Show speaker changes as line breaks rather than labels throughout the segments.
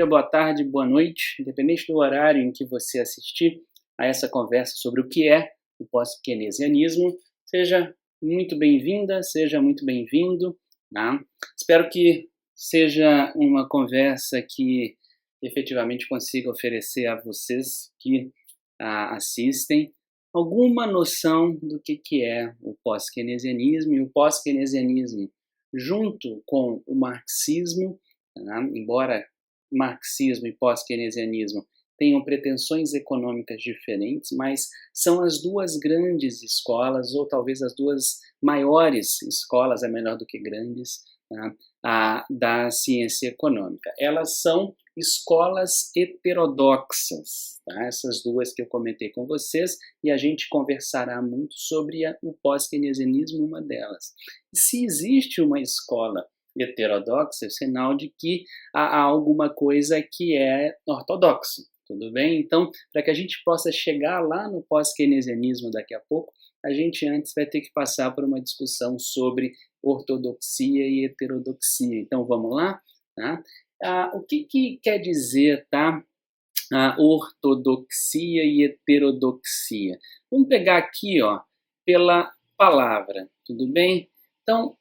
dia, boa tarde, boa noite, independente do horário em que você assistir a essa conversa sobre o que é o pós-keynesianismo. Seja muito bem-vinda, seja muito bem-vindo, tá? Espero que seja uma conversa que efetivamente consiga oferecer a vocês que assistem alguma noção do que é o pós-keynesianismo, e o pós-keynesianismo junto com o marxismo, tá? Embora marxismo e pós-keynesianismo tenham pretensões econômicas diferentes, mas são as duas grandes escolas, ou talvez as duas maiores escolas, é melhor do que grandes, tá? Da ciência econômica. Elas são escolas heterodoxas, tá? Essas duas que eu comentei com vocês, e a gente conversará muito sobre o pós-keynesianismo, uma delas. Se existe uma escola heterodoxa, é sinal de que há alguma coisa que é ortodoxa, tudo bem? Então, para que a gente possa chegar lá no pós-keynesianismo daqui a pouco, a gente antes vai ter que passar por uma discussão sobre ortodoxia e heterodoxia. Então, vamos lá? Tá? O que quer dizer, tá? Ortodoxia e heterodoxia. Vamos pegar aqui, ó, pela palavra, tudo bem? Então,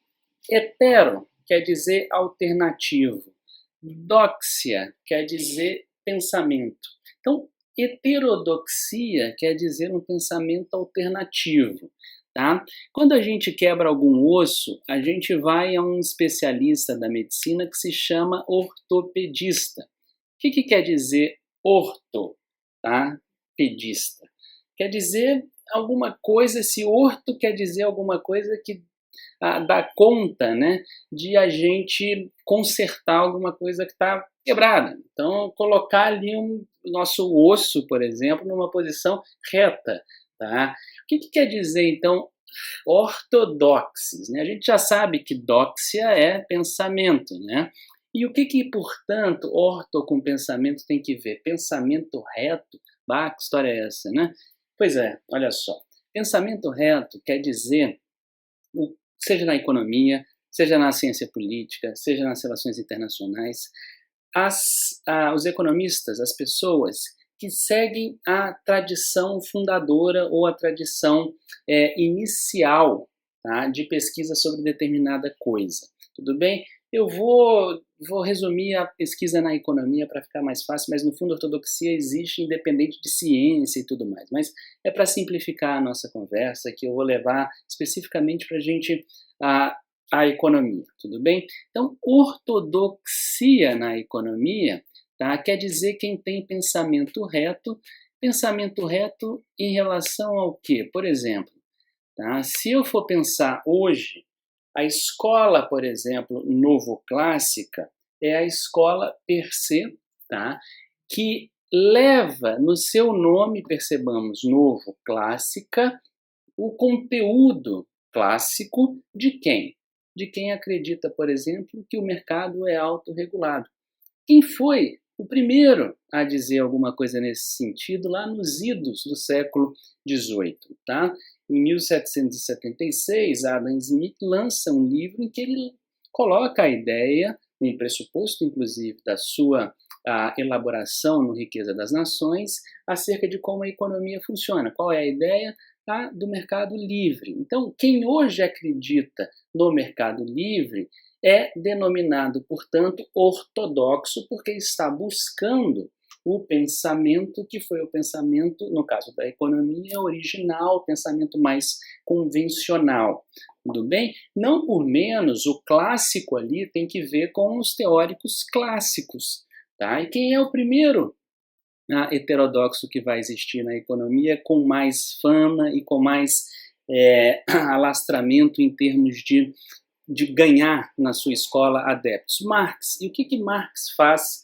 hetero quer dizer alternativo, doxia quer dizer pensamento. Então, heterodoxia quer dizer um pensamento alternativo, tá? Quando a gente quebra algum osso, a gente vai a um especialista da medicina que se chama ortopedista. O que quer dizer orto, tá? Pedista. Quer dizer alguma coisa, se orto quer dizer alguma coisa que dá conta, né, de a gente consertar alguma coisa que está quebrada. Então, colocar ali o nosso osso, por exemplo, numa posição reta. Tá? O que quer dizer, então, ortodoxes? Né? A gente já sabe que doxia é pensamento, né? E o que, portanto, orto com pensamento tem que ver? Pensamento reto? Bah, que história é essa, né? Pois é, olha só. Pensamento reto quer dizer, seja na economia, seja na ciência política, seja nas relações internacionais, os economistas, as pessoas que seguem a tradição fundadora ou a tradição inicial, tá, de pesquisa sobre determinada coisa. Tudo bem? Eu vou resumir a pesquisa na economia para ficar mais fácil, mas no fundo a ortodoxia existe independente de ciência e tudo mais. Mas é para simplificar a nossa conversa que eu vou levar especificamente para a gente a economia, tudo bem? Então, ortodoxia na economia, tá, quer dizer quem tem pensamento reto em relação ao quê? Por exemplo, tá, se eu for pensar hoje, a escola, por exemplo, novo-clássica, é a escola per se, tá? Que leva no seu nome, percebamos, novo-clássica, o conteúdo clássico de quem? De quem acredita, por exemplo, que o mercado é autorregulado. Quem foi o primeiro a dizer alguma coisa nesse sentido lá nos idos do século XVIII, tá? Em 1776, Adam Smith lança um livro em que ele coloca a ideia, um pressuposto, inclusive, da sua elaboração no Riqueza das Nações, acerca de como a economia funciona. Qual é a ideia? Do mercado livre. Então, quem hoje acredita no mercado livre é denominado, portanto, ortodoxo, porque está buscando o pensamento que foi o pensamento, no caso da economia, original, o pensamento mais convencional. Tudo bem? Não por menos, o clássico ali tem que ver com os teóricos clássicos. Tá? E quem é o primeiro heterodoxo que vai existir na economia com mais fama e com mais alastramento em termos de ganhar na sua escola adeptos? Marx. E o que Marx faz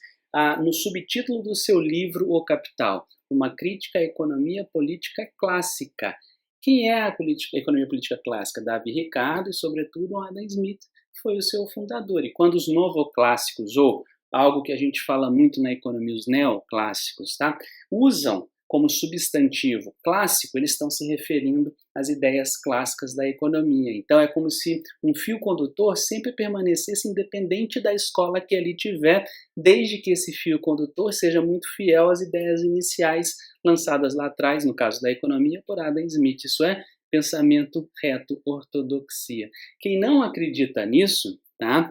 no subtítulo do seu livro O Capital? Uma crítica à economia política clássica. Quem é a economia política clássica? Davi Ricardo e, sobretudo, Adam Smith foi o seu fundador. E quando os novoclássicos, ou algo que a gente fala muito na economia, os neoclássicos, tá, usam como substantivo clássico, eles estão se referindo às ideias clássicas da economia. Então é como se um fio condutor sempre permanecesse independente da escola que ele tiver, desde que esse fio condutor seja muito fiel às ideias iniciais lançadas lá atrás, no caso da economia, por Adam Smith. Isso é pensamento reto, ortodoxia. Quem não acredita nisso, tá,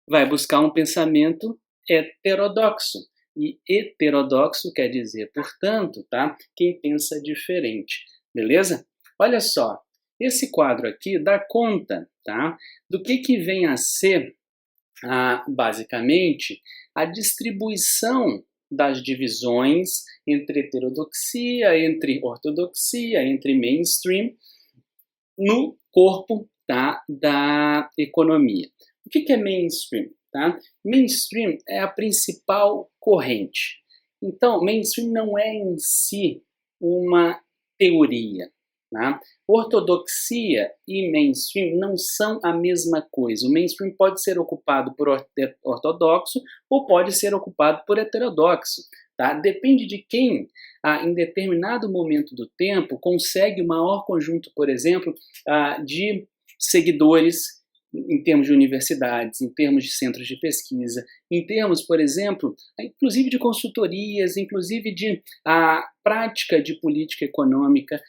vai buscar um pensamento heterodoxo. E heterodoxo quer dizer, portanto, tá, quem pensa diferente, beleza? Olha só, esse quadro aqui dá conta, tá, do que vem a ser, basicamente, a distribuição das divisões entre heterodoxia, entre ortodoxia, entre mainstream, no corpo, tá, da economia. O que é mainstream? Tá? Mainstream é a principal corrente. Então, mainstream não é em si uma teoria. Tá? Ortodoxia e mainstream não são a mesma coisa. O mainstream pode ser ocupado por ortodoxo ou pode ser ocupado por heterodoxo. Tá? Depende de quem, em determinado momento do tempo, consegue o maior conjunto, por exemplo, de seguidores em termos de universidades, em termos de centros de pesquisa, em termos, por exemplo, inclusive de consultorias, inclusive de prática de política econômica.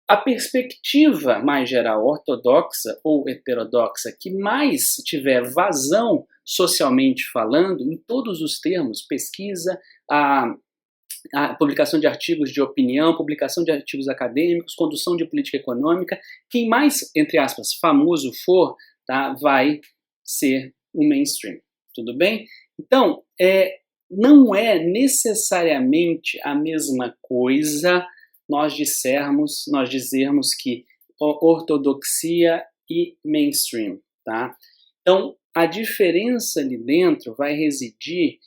A perspectiva mais geral, ortodoxa ou heterodoxa, que mais tiver vazão socialmente falando, em todos os termos, pesquisa, a publicação de artigos de opinião, publicação de artigos acadêmicos, condução de política econômica, quem mais, entre aspas, famoso for, tá, vai ser o mainstream, tudo bem? Então, não é necessariamente a mesma coisa nós dizermos que ortodoxia e mainstream, tá? Então, a diferença ali dentro vai residir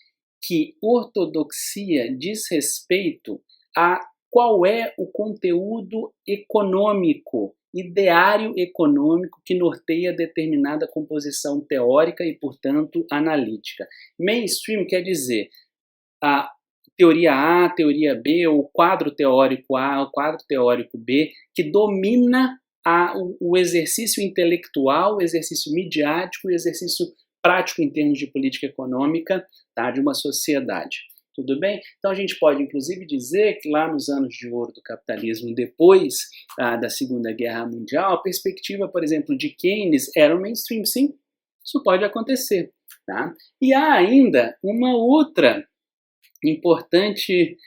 que ortodoxia diz respeito a qual é o conteúdo econômico, ideário econômico que norteia determinada composição teórica e, portanto, analítica. Mainstream quer dizer a teoria A, teoria B, ou quadro teórico A, o quadro teórico B, que domina o exercício intelectual, o exercício midiático e o exercício prático em termos de política econômica, tá, de uma sociedade. Tudo bem? Então a gente pode inclusive dizer que lá nos anos de ouro do capitalismo, depois da Segunda Guerra Mundial, a perspectiva, por exemplo, de Keynes era o mainstream, sim, isso pode acontecer. Tá? E há ainda uma outra importante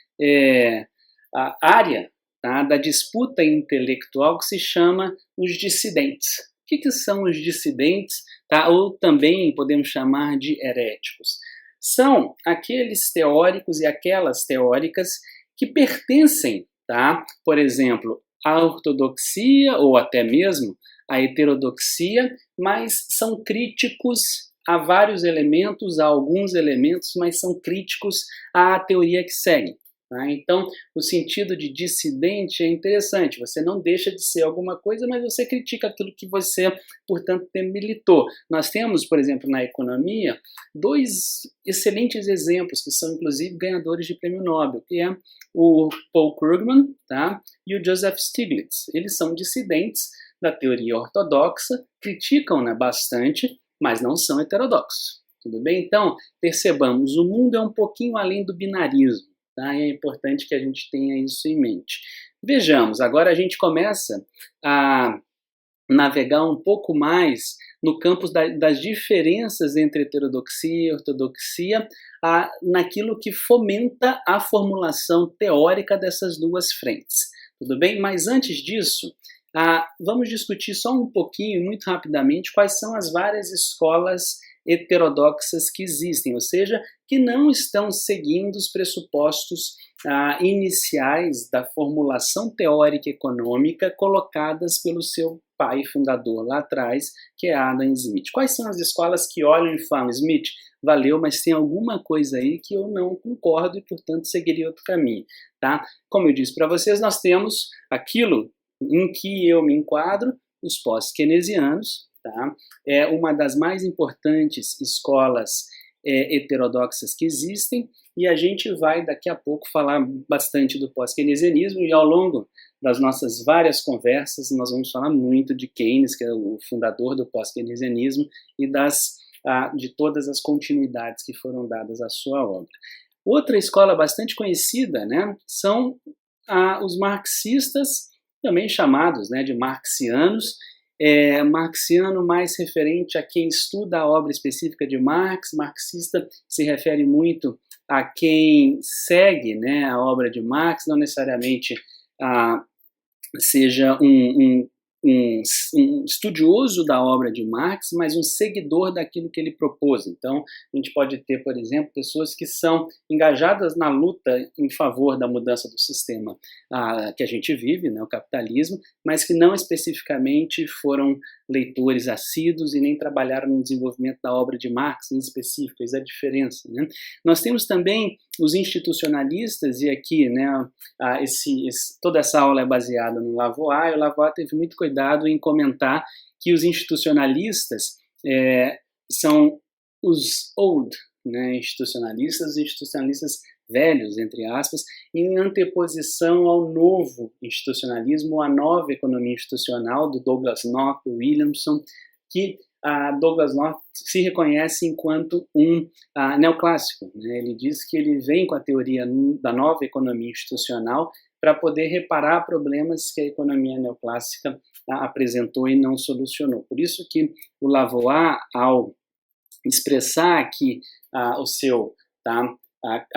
área, tá, da disputa intelectual que se chama os dissidentes. O que são os dissidentes? Tá? Ou também podemos chamar de heréticos. São aqueles teóricos e aquelas teóricas que pertencem, tá, por exemplo, à ortodoxia ou até mesmo à heterodoxia, mas são críticos a vários elementos, a alguns elementos, mas são críticos à teoria que segue. Tá? Então, o sentido de dissidente é interessante. Você não deixa de ser alguma coisa, mas você critica aquilo que você, portanto, militou. Nós temos, por exemplo, na economia, dois excelentes exemplos, que são, inclusive, ganhadores de prêmio Nobel, que é o Paul Krugman, tá? E o Joseph Stiglitz. Eles são dissidentes da teoria ortodoxa, criticam-na bastante, mas não são heterodoxos. Tudo bem? Então, percebamos, o mundo é um pouquinho além do binarismo. Tá? E é importante que a gente tenha isso em mente. Vejamos, agora a gente começa a navegar um pouco mais no campo das diferenças entre heterodoxia e ortodoxia, naquilo que fomenta a formulação teórica dessas duas frentes. Tudo bem? Mas antes disso, vamos discutir só um pouquinho, muito rapidamente, quais são as várias escolas heterodoxas que existem, ou seja, que não estão seguindo os pressupostos iniciais da formulação teórica econômica colocadas pelo seu pai fundador lá atrás, que é Adam Smith. Quais são as escolas que olham e falam, Smith, valeu, mas tem alguma coisa aí que eu não concordo e, portanto, seguiria outro caminho, tá? Como eu disse para vocês, nós temos aquilo em que eu me enquadro, os pós-keynesianos, tá? É uma das mais importantes escolas heterodoxas que existem, e a gente vai daqui a pouco falar bastante do pós-keynesianismo, e ao longo das nossas várias conversas nós vamos falar muito de Keynes, que é o fundador do pós-keynesianismo, e de todas as continuidades que foram dadas à sua obra. Outra escola bastante conhecida, né, são os marxistas, também chamados, né, de marxianos. Marxiano mais referente a quem estuda a obra específica de Marx. Marxista se refere muito a quem segue, né, a obra de Marx, não necessariamente seja um estudioso da obra de Marx, mas um seguidor daquilo que ele propôs. Então, a gente pode ter, por exemplo, pessoas que são engajadas na luta em favor da mudança do sistema que a gente vive, né, o capitalismo, mas que não especificamente foram leitores assíduos e nem trabalharam no desenvolvimento da obra de Marx em específico. Essa é a diferença, né? Nós temos também os institucionalistas, e aqui, né, toda essa aula é baseada no Lavoie, e o Lavoie teve muito cuidado em comentar que os institucionalistas são os old, né, institucionalistas velhos, entre aspas, em anteposição ao novo institucionalismo, à nova economia institucional do Douglas North, do Williamson, que Douglas North se reconhece enquanto um neoclássico, né? Ele diz que ele vem com a teoria da nova economia institucional para poder reparar problemas que a economia neoclássica apresentou e não solucionou. Por isso que o Lavoie, ao expressar aqui a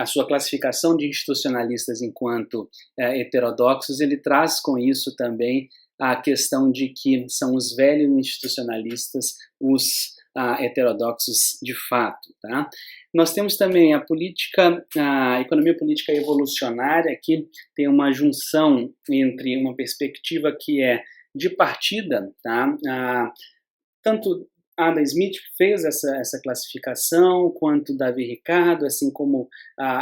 sua classificação de institucionalistas enquanto heterodoxos, ele traz com isso também a questão de que são os velhos institucionalistas os heterodoxos de fato. Tá? Nós temos também a economia política evolucionária, que tem uma junção entre uma perspectiva que é de partida, tá? Tanto Adam Smith fez essa classificação, quanto Davi Ricardo, assim como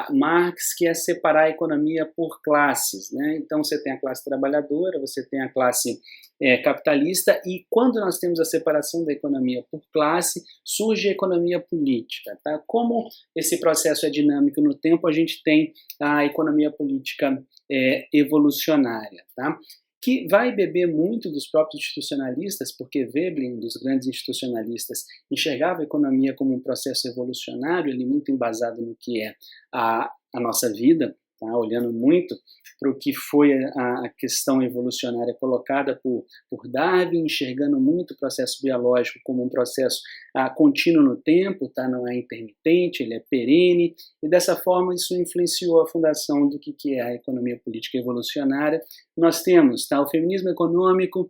Marx, que é separar a economia por classes, né? Então você tem a classe trabalhadora, você tem a classe capitalista, e quando nós temos a separação da economia por classe, surge a economia política. Tá? Como esse processo é dinâmico no tempo, a gente tem a economia política evolucionária, tá? Que vai beber muito dos próprios institucionalistas, porque Veblen, um dos grandes institucionalistas, enxergava a economia como um processo evolucionário, ele muito embasado no que é a nossa vida, tá? Olhando muito para o que foi a questão evolucionária colocada por Darwin, enxergando muito o processo biológico como um processo contínuo no tempo, tá? Não é intermitente, ele é perene, e dessa forma isso influenciou a fundação do que é a economia política evolucionária. Nós temos o feminismo econômico.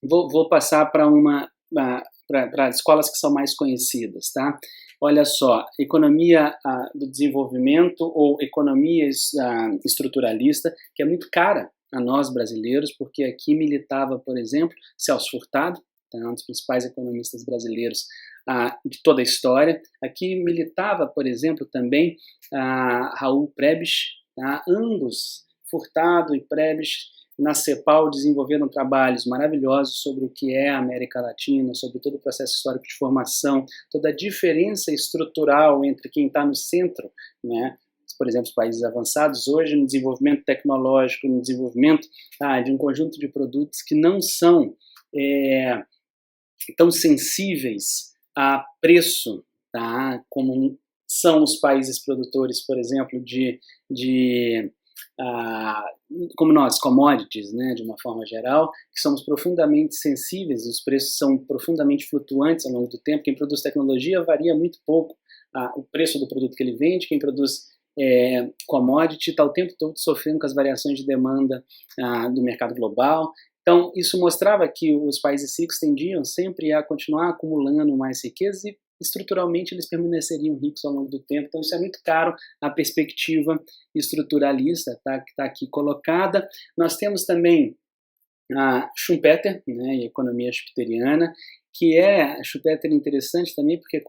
Vou passar para escolas que são mais conhecidas, tá? Olha só, economia do desenvolvimento ou economia estruturalista, que é muito cara a nós brasileiros, porque aqui militava, por exemplo, Celso Furtado, tá? Um dos principais economistas brasileiros de toda a história. Aqui militava, por exemplo, também Raul Prebisch, tá? Ambos, Furtado e Prebisch, na CEPAL desenvolveram trabalhos maravilhosos sobre o que é a América Latina, sobre todo o processo histórico de formação, toda a diferença estrutural entre quem está no centro, né? Por exemplo, os países avançados hoje no desenvolvimento tecnológico, no desenvolvimento de um conjunto de produtos que não são tão sensíveis a preço, tá? Como são os países produtores, por exemplo, como nós, commodities, né, de uma forma geral, que somos profundamente sensíveis, os preços são profundamente flutuantes ao longo do tempo. Quem produz tecnologia varia muito pouco o preço do produto que ele vende, quem produz commodity está o tempo todo sofrendo com as variações de demanda do mercado global. Então, isso mostrava que os países ricos tendiam sempre a continuar acumulando mais riquezas e estruturalmente eles permaneceriam ricos ao longo do tempo. Então isso é muito caro, a perspectiva estruturalista, tá, que está aqui colocada. Nós temos também a Schumpeter, né, e a economia schumpeteriana, que Schumpeter interessante também, porque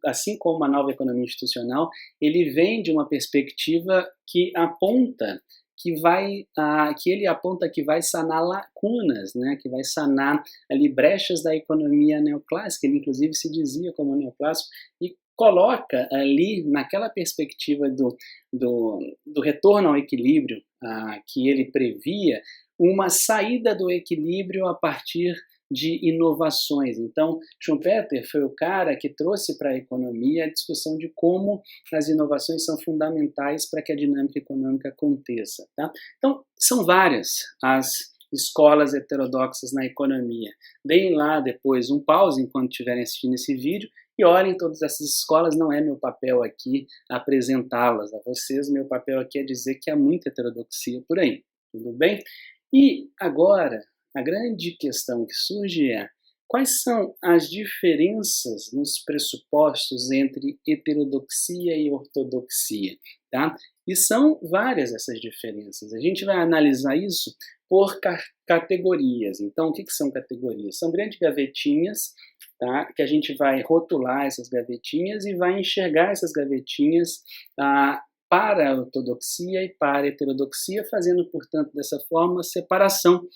assim como a nova economia institucional, ele vem de uma perspectiva que aponta que vai sanar lacunas, né, que vai sanar ali brechas da economia neoclássica. Ele inclusive se dizia como neoclássico, e coloca ali, naquela perspectiva do retorno ao equilíbrio que ele previa, uma saída do equilíbrio a partir de inovações. Então, Schumpeter foi o cara que trouxe para a economia a discussão de como as inovações são fundamentais para que a dinâmica econômica aconteça. Tá? Então, são várias as escolas heterodoxas na economia. Deem lá depois um pause enquanto estiverem assistindo esse vídeo e olhem todas essas escolas. Não é meu papel aqui apresentá-las a vocês, meu papel aqui é dizer que há muita heterodoxia por aí, tudo bem? E agora, a grande questão que surge é: quais são as diferenças nos pressupostos entre heterodoxia e ortodoxia? Tá? E são várias essas diferenças. A gente vai analisar isso por categorias. Então, o que são categorias? São grandes gavetinhas, tá? Que a gente vai rotular essas gavetinhas e vai enxergar essas gavetinhas para a ortodoxia e para a heterodoxia, fazendo, portanto, dessa forma, a separação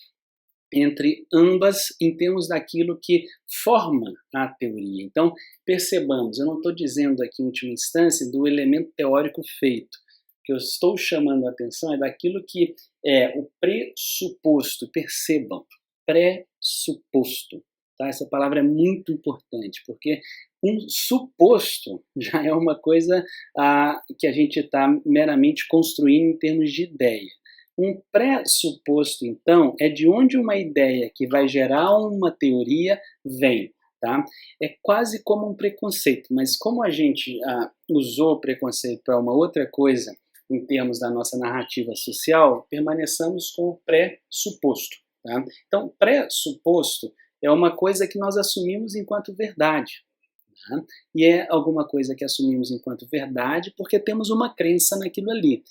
entre ambas em termos daquilo que forma a teoria. Então, percebamos, eu não estou dizendo aqui, em última instância, do elemento teórico feito. O que eu estou chamando a atenção é daquilo que é o pressuposto. Percebam, pressuposto. Tá? Essa palavra é muito importante, porque um suposto já é uma coisa que a gente está meramente construindo em termos de ideia. Um pressuposto, então, é de onde uma ideia que vai gerar uma teoria vem. Tá? É quase como um preconceito, mas como a gente usou o preconceito para uma outra coisa, em termos da nossa narrativa social, permaneçamos com o pressuposto. Tá? Então, pressuposto é uma coisa que nós assumimos enquanto verdade. Tá? E é alguma coisa que assumimos enquanto verdade porque temos uma crença naquilo ali.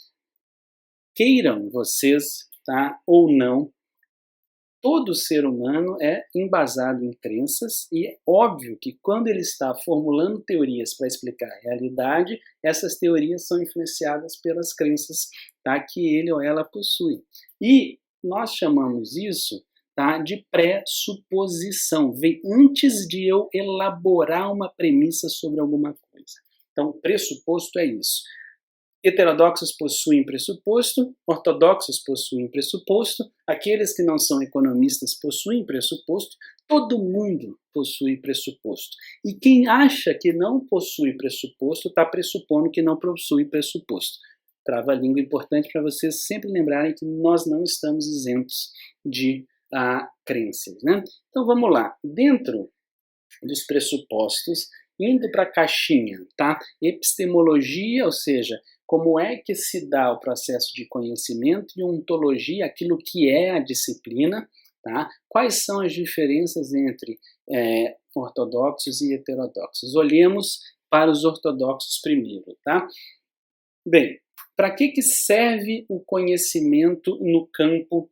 Queiram vocês, tá, ou não, todo ser humano é embasado em crenças e é óbvio que quando ele está formulando teorias para explicar a realidade, essas teorias são influenciadas pelas crenças, tá, que ele ou ela possui. E nós chamamos isso, tá, de pressuposição. Vem antes de eu elaborar uma premissa sobre alguma coisa. Então, pressuposto é isso. Heterodoxos possuem pressuposto, ortodoxos possuem pressuposto, aqueles que não são economistas possuem pressuposto, todo mundo possui pressuposto. E quem acha que não possui pressuposto, está pressupondo que não possui pressuposto. Trava-língua importante para vocês sempre lembrarem que nós não estamos isentos de crenças. Né? Então vamos lá, dentro dos pressupostos, indo para a caixinha, tá? Epistemologia, ou seja, como é que se dá o processo de conhecimento, e ontologia, aquilo que é a disciplina, tá? Quais são as diferenças entre ortodoxos e heterodoxos? Olhemos para os ortodoxos primeiro, tá? Bem, para que serve o conhecimento no campo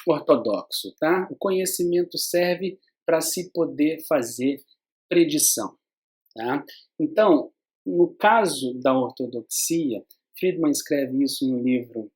ortodoxo, tá? O conhecimento serve para se poder fazer predição. Tá? Então, no caso da ortodoxia, Friedman escreve isso no livro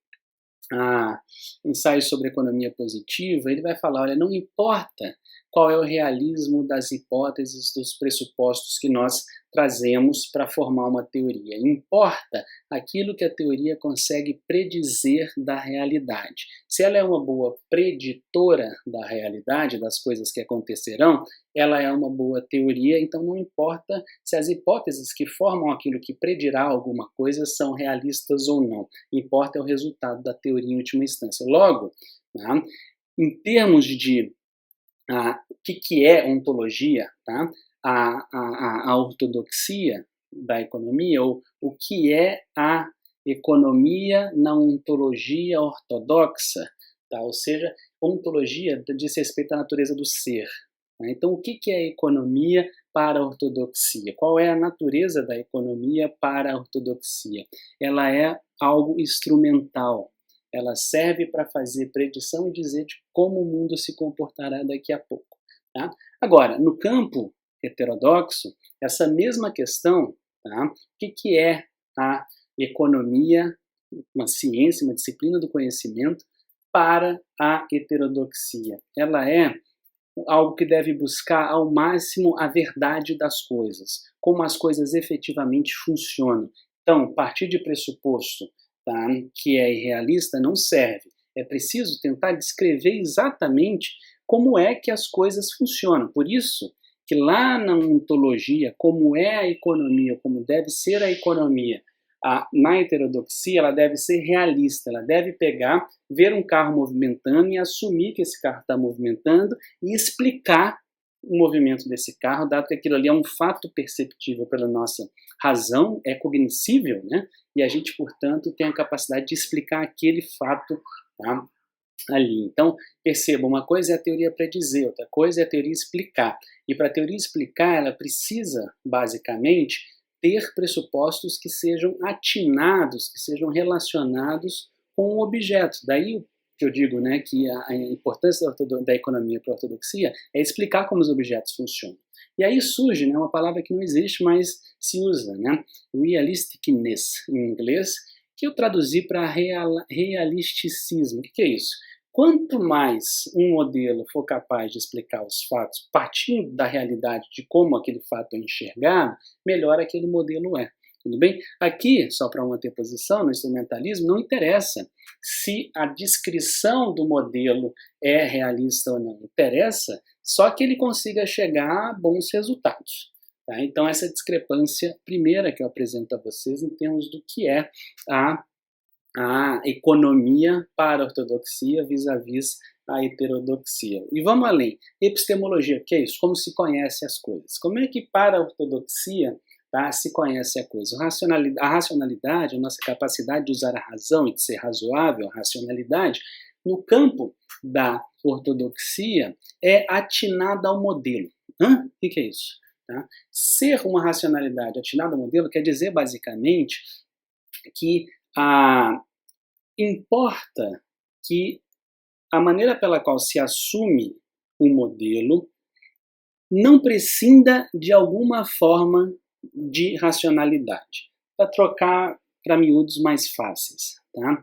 Ensaios sobre Economia Positiva, ele vai falar, olha, não importa qual é o realismo das hipóteses, dos pressupostos que nós trazemos para formar uma teoria. Importa aquilo que a teoria consegue predizer da realidade. Se ela é uma boa preditora da realidade, das coisas que acontecerão, ela é uma boa teoria, então não importa se as hipóteses que formam aquilo que predirá alguma coisa são realistas ou não. Importa é o resultado da teoria em última instância. Logo, né, em termos de o que é ontologia, tá? A ortodoxia da economia, ou o que é a economia na ontologia ortodoxa, tá? Ou seja, ontologia diz respeito à natureza do ser. Tá? Então, o que é a economia para a ortodoxia? Qual é a natureza da economia para a ortodoxia? Ela é algo instrumental. Ela serve para fazer predição e dizer de como o mundo se comportará daqui a pouco. Tá? Agora, no campo heterodoxo, essa mesma questão, tá? O que é a economia, uma ciência, uma disciplina do conhecimento, para a heterodoxia? Ela é algo que deve buscar ao máximo a verdade das coisas, como as coisas efetivamente funcionam. Então, partir de pressuposto, tá, que é irrealista não serve. É preciso tentar descrever exatamente como é que as coisas funcionam. Por isso que lá na ontologia, como é a economia, como deve ser a economia, na heterodoxia, ela deve ser realista, ela deve pegar, ver um carro movimentando e assumir que esse carro está movimentando e explicar o movimento desse carro, dado que aquilo ali é um fato perceptível pela nossa razão, é cognoscível, né? E a gente, portanto, tem a capacidade de explicar aquele fato, tá, ali. Então, perceba, uma coisa é a teoria predizer, outra coisa é a teoria explicar. E para a teoria explicar, ela precisa, basicamente, ter pressupostos que sejam atinados, que sejam relacionados com o objeto. Daí que eu digo, né, que a importância da economia para a ortodoxia é explicar como os objetos funcionam. E aí surge, né, uma palavra que não existe, mas se usa, né, realisticness em inglês, que eu traduzi para realisticismo. O que é isso? Quanto mais um modelo for capaz de explicar os fatos partindo da realidade de como aquele fato é enxergado, melhor aquele modelo é. Tudo bem? Aqui, só para uma anteposição, no instrumentalismo, não interessa se a descrição do modelo é realista ou não. Interessa só que ele consiga chegar a bons resultados. Tá? Então, essa discrepância primeira que eu apresento a vocês em termos do que é a economia para a ortodoxia vis-à-vis a heterodoxia. E vamos além. Epistemologia, o que é isso? Como se conhece as coisas. Como é que para a ortodoxia, tá, se conhece a coisa? A racionalidade, a nossa capacidade de usar a razão e de ser razoável, a racionalidade, no campo da ortodoxia, é atinada ao modelo. O que é isso? Tá? Ser uma racionalidade atinada ao modelo quer dizer, basicamente, que importa que a maneira pela qual se assume o modelo não prescinda de alguma forma de racionalidade. Para trocar para miúdos mais fáceis. Tá?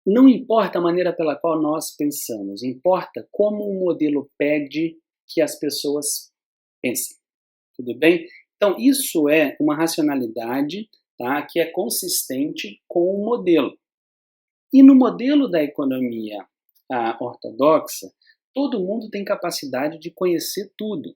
Não importa a maneira pela qual nós pensamos, importa como o modelo pede que as pessoas pensem. Tudo bem? Então, isso é uma racionalidade, tá, que é consistente com o modelo. E no modelo da economia ortodoxa, todo mundo tem capacidade de conhecer tudo.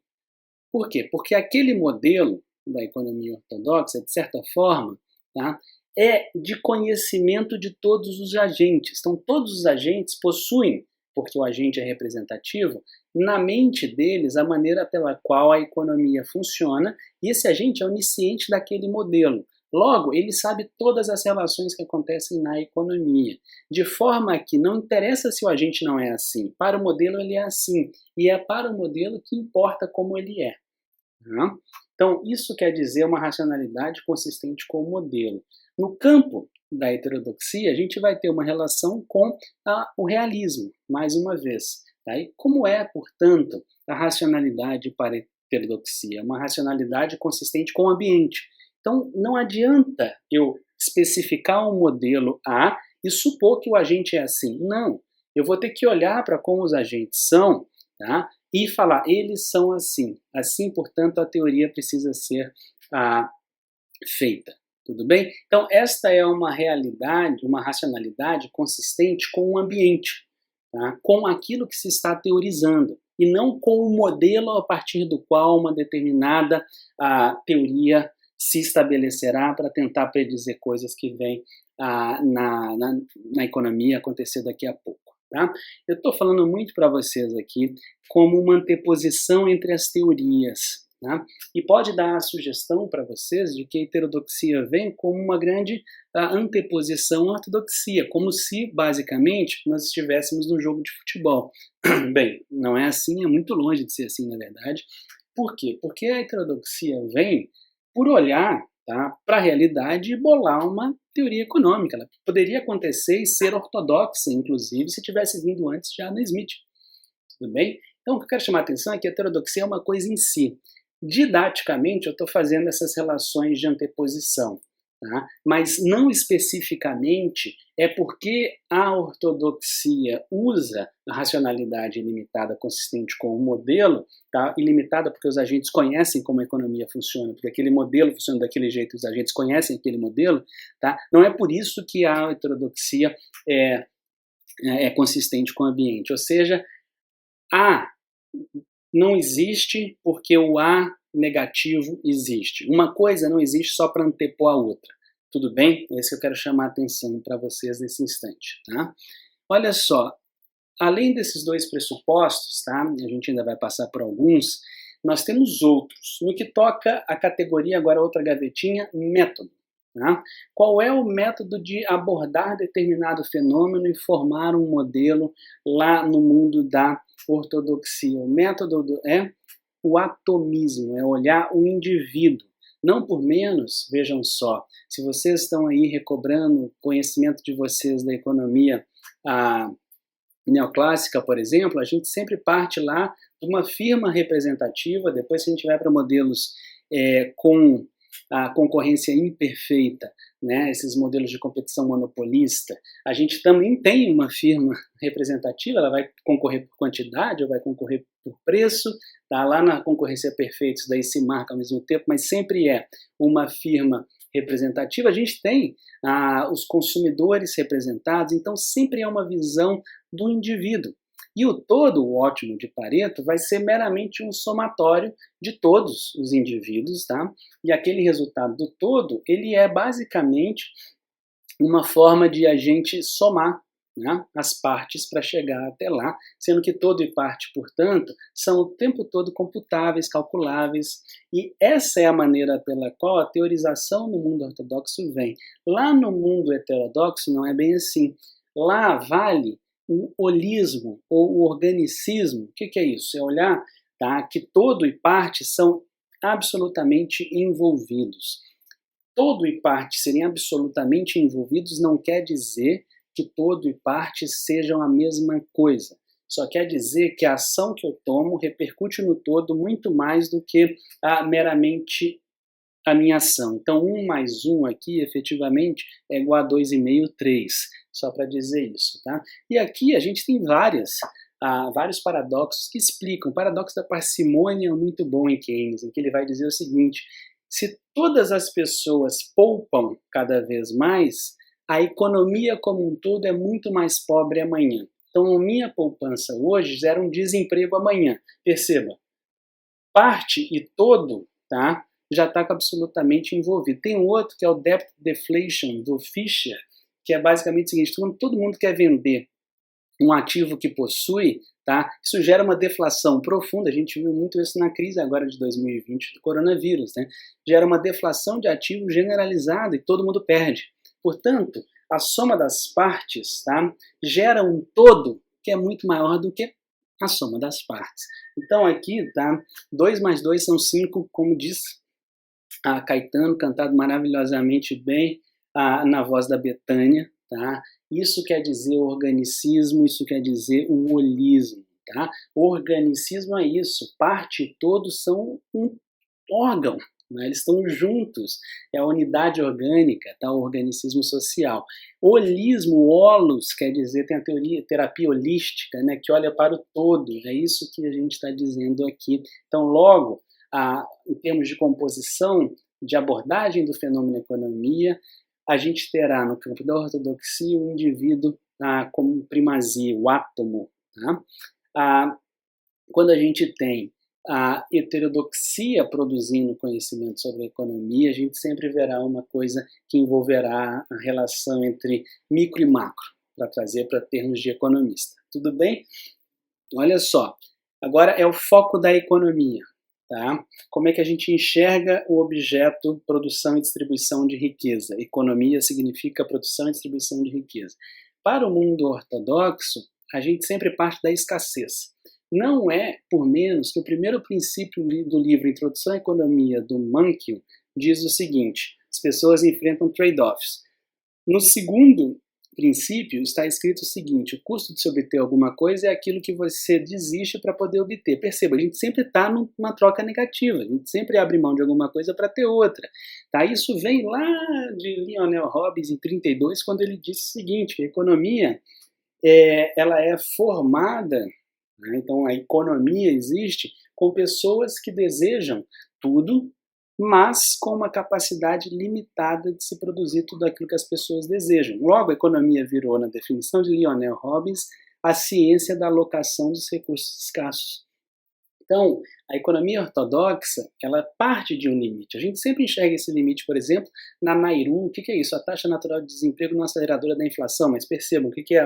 Por quê? Porque aquele modelo da economia ortodoxa, de certa forma, tá, é de conhecimento de todos os agentes. Então, todos os agentes possuem, porque o agente é representativo, na mente deles a maneira pela qual a economia funciona, e esse agente é onisciente daquele modelo. Logo, ele sabe todas as relações que acontecem na economia, de forma que não interessa se o agente não é assim, para o modelo ele é assim, e é para o modelo que importa como ele é. Então, isso quer dizer uma racionalidade consistente com o modelo. No campo da heterodoxia, a gente vai ter uma relação com o realismo, mais uma vez. Tá? E como é, portanto, a racionalidade para a heterodoxia? Uma racionalidade consistente com o ambiente. Então, não adianta eu especificar um modelo A e supor que o agente é assim. Não. Eu vou ter que olhar para como os agentes são, tá? E falar, eles são assim. Assim, portanto, a teoria precisa ser feita. Tudo bem? Então, esta é uma realidade, uma racionalidade consistente com o ambiente, tá? Com aquilo que se está teorizando, e não com o modelo a partir do qual uma determinada teoria se estabelecerá para tentar predizer coisas que vêm na economia acontecer daqui a pouco. Tá? Eu estou falando muito para vocês aqui como uma anteposição entre as teorias. Tá? E pode dar a sugestão para vocês de que a heterodoxia vem como uma grande anteposição à ortodoxia, como se, basicamente, nós estivéssemos num jogo de futebol. Bem, não é assim, é muito longe de ser assim, na verdade. Por quê? Porque a heterodoxia vem por olhar, tá, para a realidade e bolar uma teoria econômica. Ela poderia acontecer e ser ortodoxa, inclusive, se tivesse vindo antes de Adam Smith. Tudo bem? Então, o que eu quero chamar a atenção é que a heterodoxia é uma coisa em si. Didaticamente, eu estou fazendo essas relações de anteposição. tá? Mas não especificamente é porque a ortodoxia usa a racionalidade ilimitada consistente como modelo, tá? Ilimitada porque os agentes conhecem como a economia funciona, porque aquele modelo funciona daquele jeito, os agentes conhecem aquele modelo, tá? Não é por isso que a heterodoxia é consistente com o ambiente, ou seja, A não existe porque o A negativo existe. Uma coisa não existe só para antepor a outra. Tudo bem? É isso que eu quero chamar a atenção para vocês nesse instante. Tá? Olha só, além desses dois pressupostos, tá? A gente ainda vai passar por alguns, nós temos outros. No que toca a categoria, agora outra gavetinha, método. Tá? Qual é o método de abordar determinado fenômeno e formar um modelo lá no mundo da ortodoxia? O método é o atomismo, é olhar o indivíduo. Não por menos, vejam só, se vocês estão aí recobrando o conhecimento de vocês da economia neoclássica, por exemplo, a gente sempre parte lá de uma firma representativa, depois se a gente vai para modelos com a concorrência imperfeita, né, esses modelos de competição monopolista, a gente também tem uma firma representativa, ela vai concorrer por quantidade ou vai concorrer por preço, tá? Lá na concorrência perfeita isso daí se marca ao mesmo tempo, mas sempre é uma firma representativa. A gente tem os consumidores representados, então sempre é uma visão do indivíduo. E o todo, o ótimo de Pareto, vai ser meramente um somatório de todos os indivíduos, tá? E aquele resultado do todo, ele é basicamente uma forma de a gente somar, né, as partes para chegar até lá, sendo que todo e parte, portanto, são o tempo todo computáveis, calculáveis, e essa é a maneira pela qual a teorização no mundo ortodoxo vem. Lá no mundo heterodoxo não é bem assim. Lá vale o holismo ou o organicismo. O que é isso? É olhar, tá, que todo e parte são absolutamente envolvidos. Todo e parte serem absolutamente envolvidos não quer dizer que todo e parte sejam a mesma coisa. Só quer dizer que a ação que eu tomo repercute no todo muito mais do que meramente a minha ação. Então, 1 mais 1 aqui, efetivamente, é igual a 2,5, 3. Só para dizer isso, tá? E aqui a gente tem vários paradoxos que explicam. O paradoxo da parcimônia é muito bom em Keynes, em que ele vai dizer o seguinte: se todas as pessoas poupam cada vez mais, a economia como um todo é muito mais pobre amanhã. Então, a minha poupança hoje gera um desemprego amanhã. Perceba, parte e todo, tá, já está absolutamente envolvido. Tem um outro que é o Debt Deflation, do Fisher, que é basicamente o seguinte: todo mundo quer vender um ativo que possui, tá? Isso gera uma deflação profunda. A gente viu muito isso na crise agora de 2020 do coronavírus, né? Gera uma deflação de ativo generalizada e todo mundo perde. Portanto, a soma das partes, tá, gera um todo que é muito maior do que a soma das partes. Então aqui, tá, 2 mais 2 são 5, como diz a Caetano, cantado maravilhosamente bem na voz da Betânia, tá? Isso quer dizer organicismo, isso quer dizer o holismo, tá? O organicismo é isso, parte e todos são um órgão, né? Eles estão juntos, é a unidade orgânica, tá? O organicismo social. Holismo, holos, quer dizer, tem a terapia holística, né? Que olha para o todo, é isso que a gente está dizendo aqui. Então, logo, em termos de composição, de abordagem do fenômeno economia, a gente terá no campo da ortodoxia o indivíduo como primazia, o átomo. Tá? Quando a gente tem a heterodoxia produzindo conhecimento sobre a economia, a gente sempre verá uma coisa que envolverá a relação entre micro e macro, para trazer para termos de economista. Tudo bem? Olha só, agora é o foco da economia. Tá? Como é que a gente enxerga o objeto produção e distribuição de riqueza? Economia significa produção e distribuição de riqueza. Para o mundo ortodoxo, a gente sempre parte da escassez. Não é por menos que o primeiro princípio do livro Introdução à Economia, do Mankiw, diz o seguinte: as pessoas enfrentam trade-offs. No segundo princípio está escrito o seguinte: o custo de se obter alguma coisa é aquilo que você desiste para poder obter. Perceba, a gente sempre está numa troca negativa, a gente sempre abre mão de alguma coisa para ter outra. Tá? Isso vem lá de Lionel Robbins em 32, quando ele disse o seguinte, que a economia ela é formada, né? Então a economia existe com pessoas que desejam tudo, mas com uma capacidade limitada de se produzir tudo aquilo que as pessoas desejam. Logo, a economia virou, na definição de Lionel Robbins, a ciência da alocação dos recursos escassos. Então, a economia ortodoxa, ela parte de um limite. A gente sempre enxerga esse limite, por exemplo, na Nairu. O que é isso? A taxa natural de desemprego não aceleradora da inflação. Mas percebam, o que é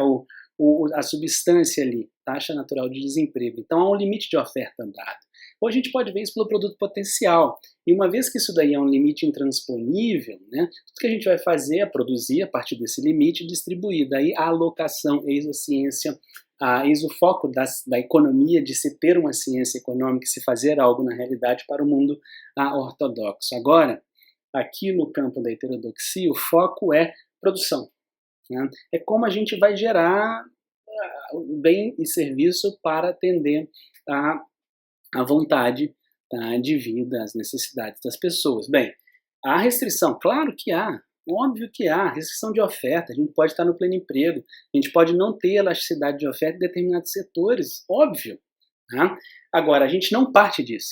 a substância ali? Taxa natural de desemprego. Então, há um limite de oferta dado. Ou a gente pode ver isso pelo produto potencial. E uma vez que isso daí é um limite intransponível, né, tudo que a gente vai fazer é produzir a partir desse limite e distribuir. Daí a alocação, eis a ciência, eis o foco da economia, de se ter uma ciência econômica e se fazer algo na realidade para o mundo ortodoxo. Agora, aqui no campo da heterodoxia, o foco é produção. Né? É como a gente vai gerar bem e serviço para atender a vontade, tá, de vida, as necessidades das pessoas. Bem, há restrição? Claro que há. Óbvio que há. Restrição de oferta. A gente pode estar no pleno emprego. A gente pode não ter elasticidade de oferta em determinados setores. Óbvio. Tá? Agora, a gente não parte disso.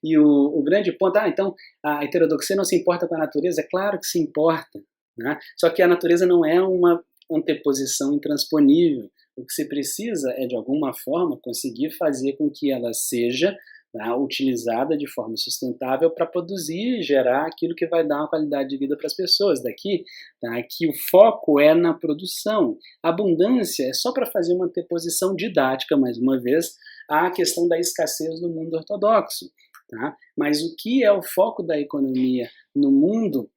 E o grande ponto, então, a heterodoxia não se importa com a natureza? É claro que se importa. Né? Só que a natureza não é uma anteposição intransponível. O que se precisa é, de alguma forma, conseguir fazer com que ela seja, tá, utilizada de forma sustentável para produzir e gerar aquilo que vai dar uma qualidade de vida para as pessoas. Daqui, tá, que o foco é na produção. A abundância é só para fazer uma anteposição didática, mais uma vez, à questão da escassez no mundo ortodoxo. Tá? Mas o que é o foco da economia no mundo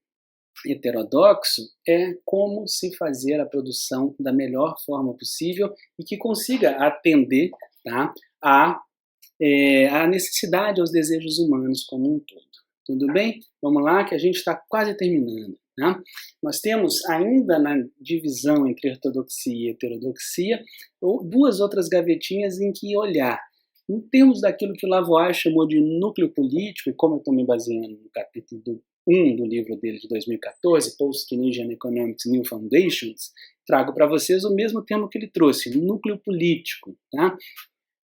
heterodoxo é como se fazer a produção da melhor forma possível e que consiga atender, tá, a necessidade, aos desejos humanos como um todo. Tudo bem? Vamos lá, que a gente está quase terminando. Né? Nós temos ainda na divisão entre ortodoxia e heterodoxia duas outras gavetinhas em que olhar. Em termos daquilo que o Lavoie chamou de núcleo político, e como eu estou me baseando no capítulo 1 do livro dele de 2014, Post-Keynesian Economics New Foundations, trago para vocês o mesmo termo que ele trouxe, núcleo político. Tá?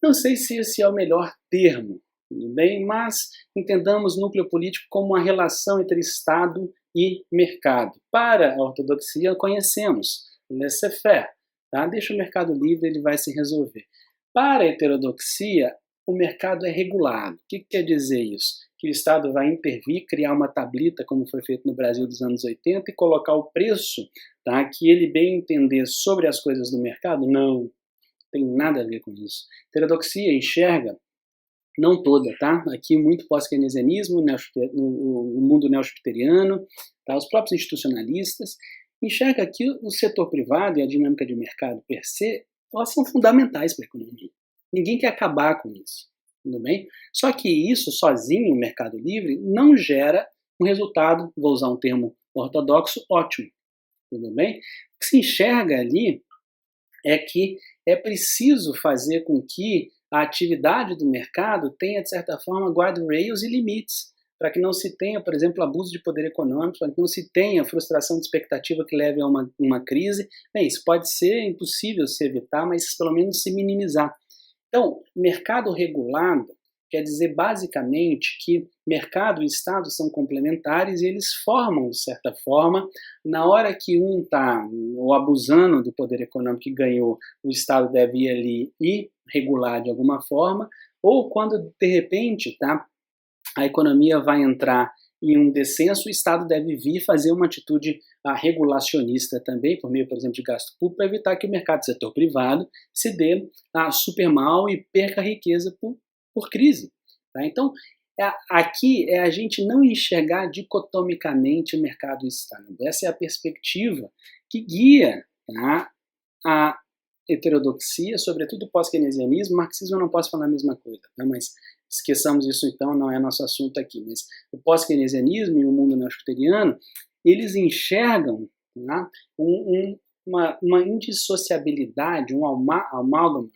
Não sei se esse é o melhor termo, tudo bem? Mas entendamos núcleo político como uma relação entre Estado e mercado. Para a ortodoxia, conhecemos laissez-faire, tá? Deixa o mercado livre, ele vai se resolver. Para a heterodoxia, o mercado é regulado. O que quer dizer isso? Que o Estado vai intervir, criar uma tablita, como foi feito no Brasil dos anos 80, e colocar o preço, tá, que ele bem entender sobre as coisas do mercado? Não tem nada a ver com isso. Heterodoxia enxerga, não toda, tá? Aqui muito pós-keynesianismo, o mundo neo-schutteriano, tá? Os próprios institucionalistas, enxerga que o setor privado e a dinâmica de mercado per se, elas são fundamentais para a economia. Ninguém quer acabar com isso, tudo bem? Só que isso sozinho, o mercado livre, não gera um resultado, vou usar um termo ortodoxo, ótimo, tudo bem? O que se enxerga ali é que é preciso fazer com que a atividade do mercado tenha, de certa forma, guardrails e limites, para que não se tenha, por exemplo, abuso de poder econômico, para que não se tenha frustração de expectativa que leve a uma crise. Bem, isso pode ser impossível se evitar, mas pelo menos se minimizar. Então, mercado regulado quer dizer basicamente que mercado e Estado são complementares e eles formam, de certa forma, na hora que um está abusando do poder econômico que ganhou, o Estado deve ir ali e regular de alguma forma, ou quando, de repente, tá, a economia vai entrar em um descenso, o Estado deve vir fazer uma atitude regulacionista também, por meio, por exemplo, de gasto público, para evitar que o mercado do setor privado se dê super mal e perca riqueza por crise. Tá? Então, aqui é a gente não enxergar dicotomicamente o mercado e o Estado. Essa é a perspectiva que guia, tá, a heterodoxia, sobretudo o pós-keynesianismo. O marxismo eu não posso falar a mesma coisa, tá? Mas esqueçamos isso então, não é nosso assunto aqui. Mas o pós-keynesianismo e o mundo neo-schutteriano, eles enxergam, tá, uma indissociabilidade, um amálgama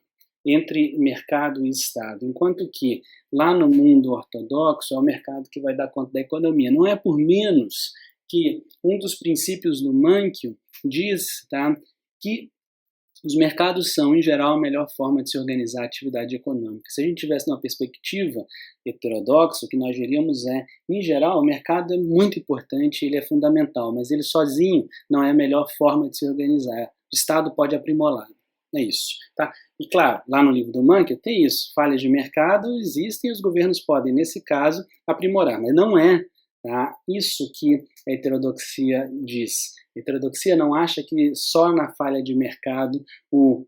entre mercado e Estado, enquanto que lá no mundo ortodoxo é o mercado que vai dar conta da economia. Não é por menos que um dos princípios do Mankiw diz, tá, que os mercados são, em geral, a melhor forma de se organizar a atividade econômica. Se a gente tivesse uma perspectiva heterodoxa, o que nós diríamos é, em geral, o mercado é muito importante, ele é fundamental, mas ele sozinho não é a melhor forma de se organizar. O Estado pode aprimorar. É isso. Tá? E claro, lá no livro do Mankiw tem isso. Falhas de mercado existem e os governos podem, nesse caso, aprimorar. Mas não é, tá, isso que a heterodoxia diz. A heterodoxia não acha que só na falha de mercado o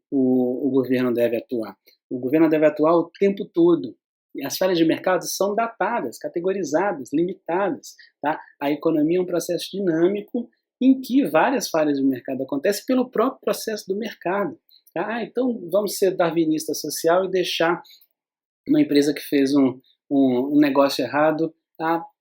governo deve atuar. O governo deve atuar o tempo todo. E as falhas de mercado são datadas, categorizadas, limitadas. Tá? A economia é um processo dinâmico em que várias falhas de mercado acontecem pelo próprio processo do mercado. Ah, então vamos ser darwinista social e deixar uma empresa que fez um negócio errado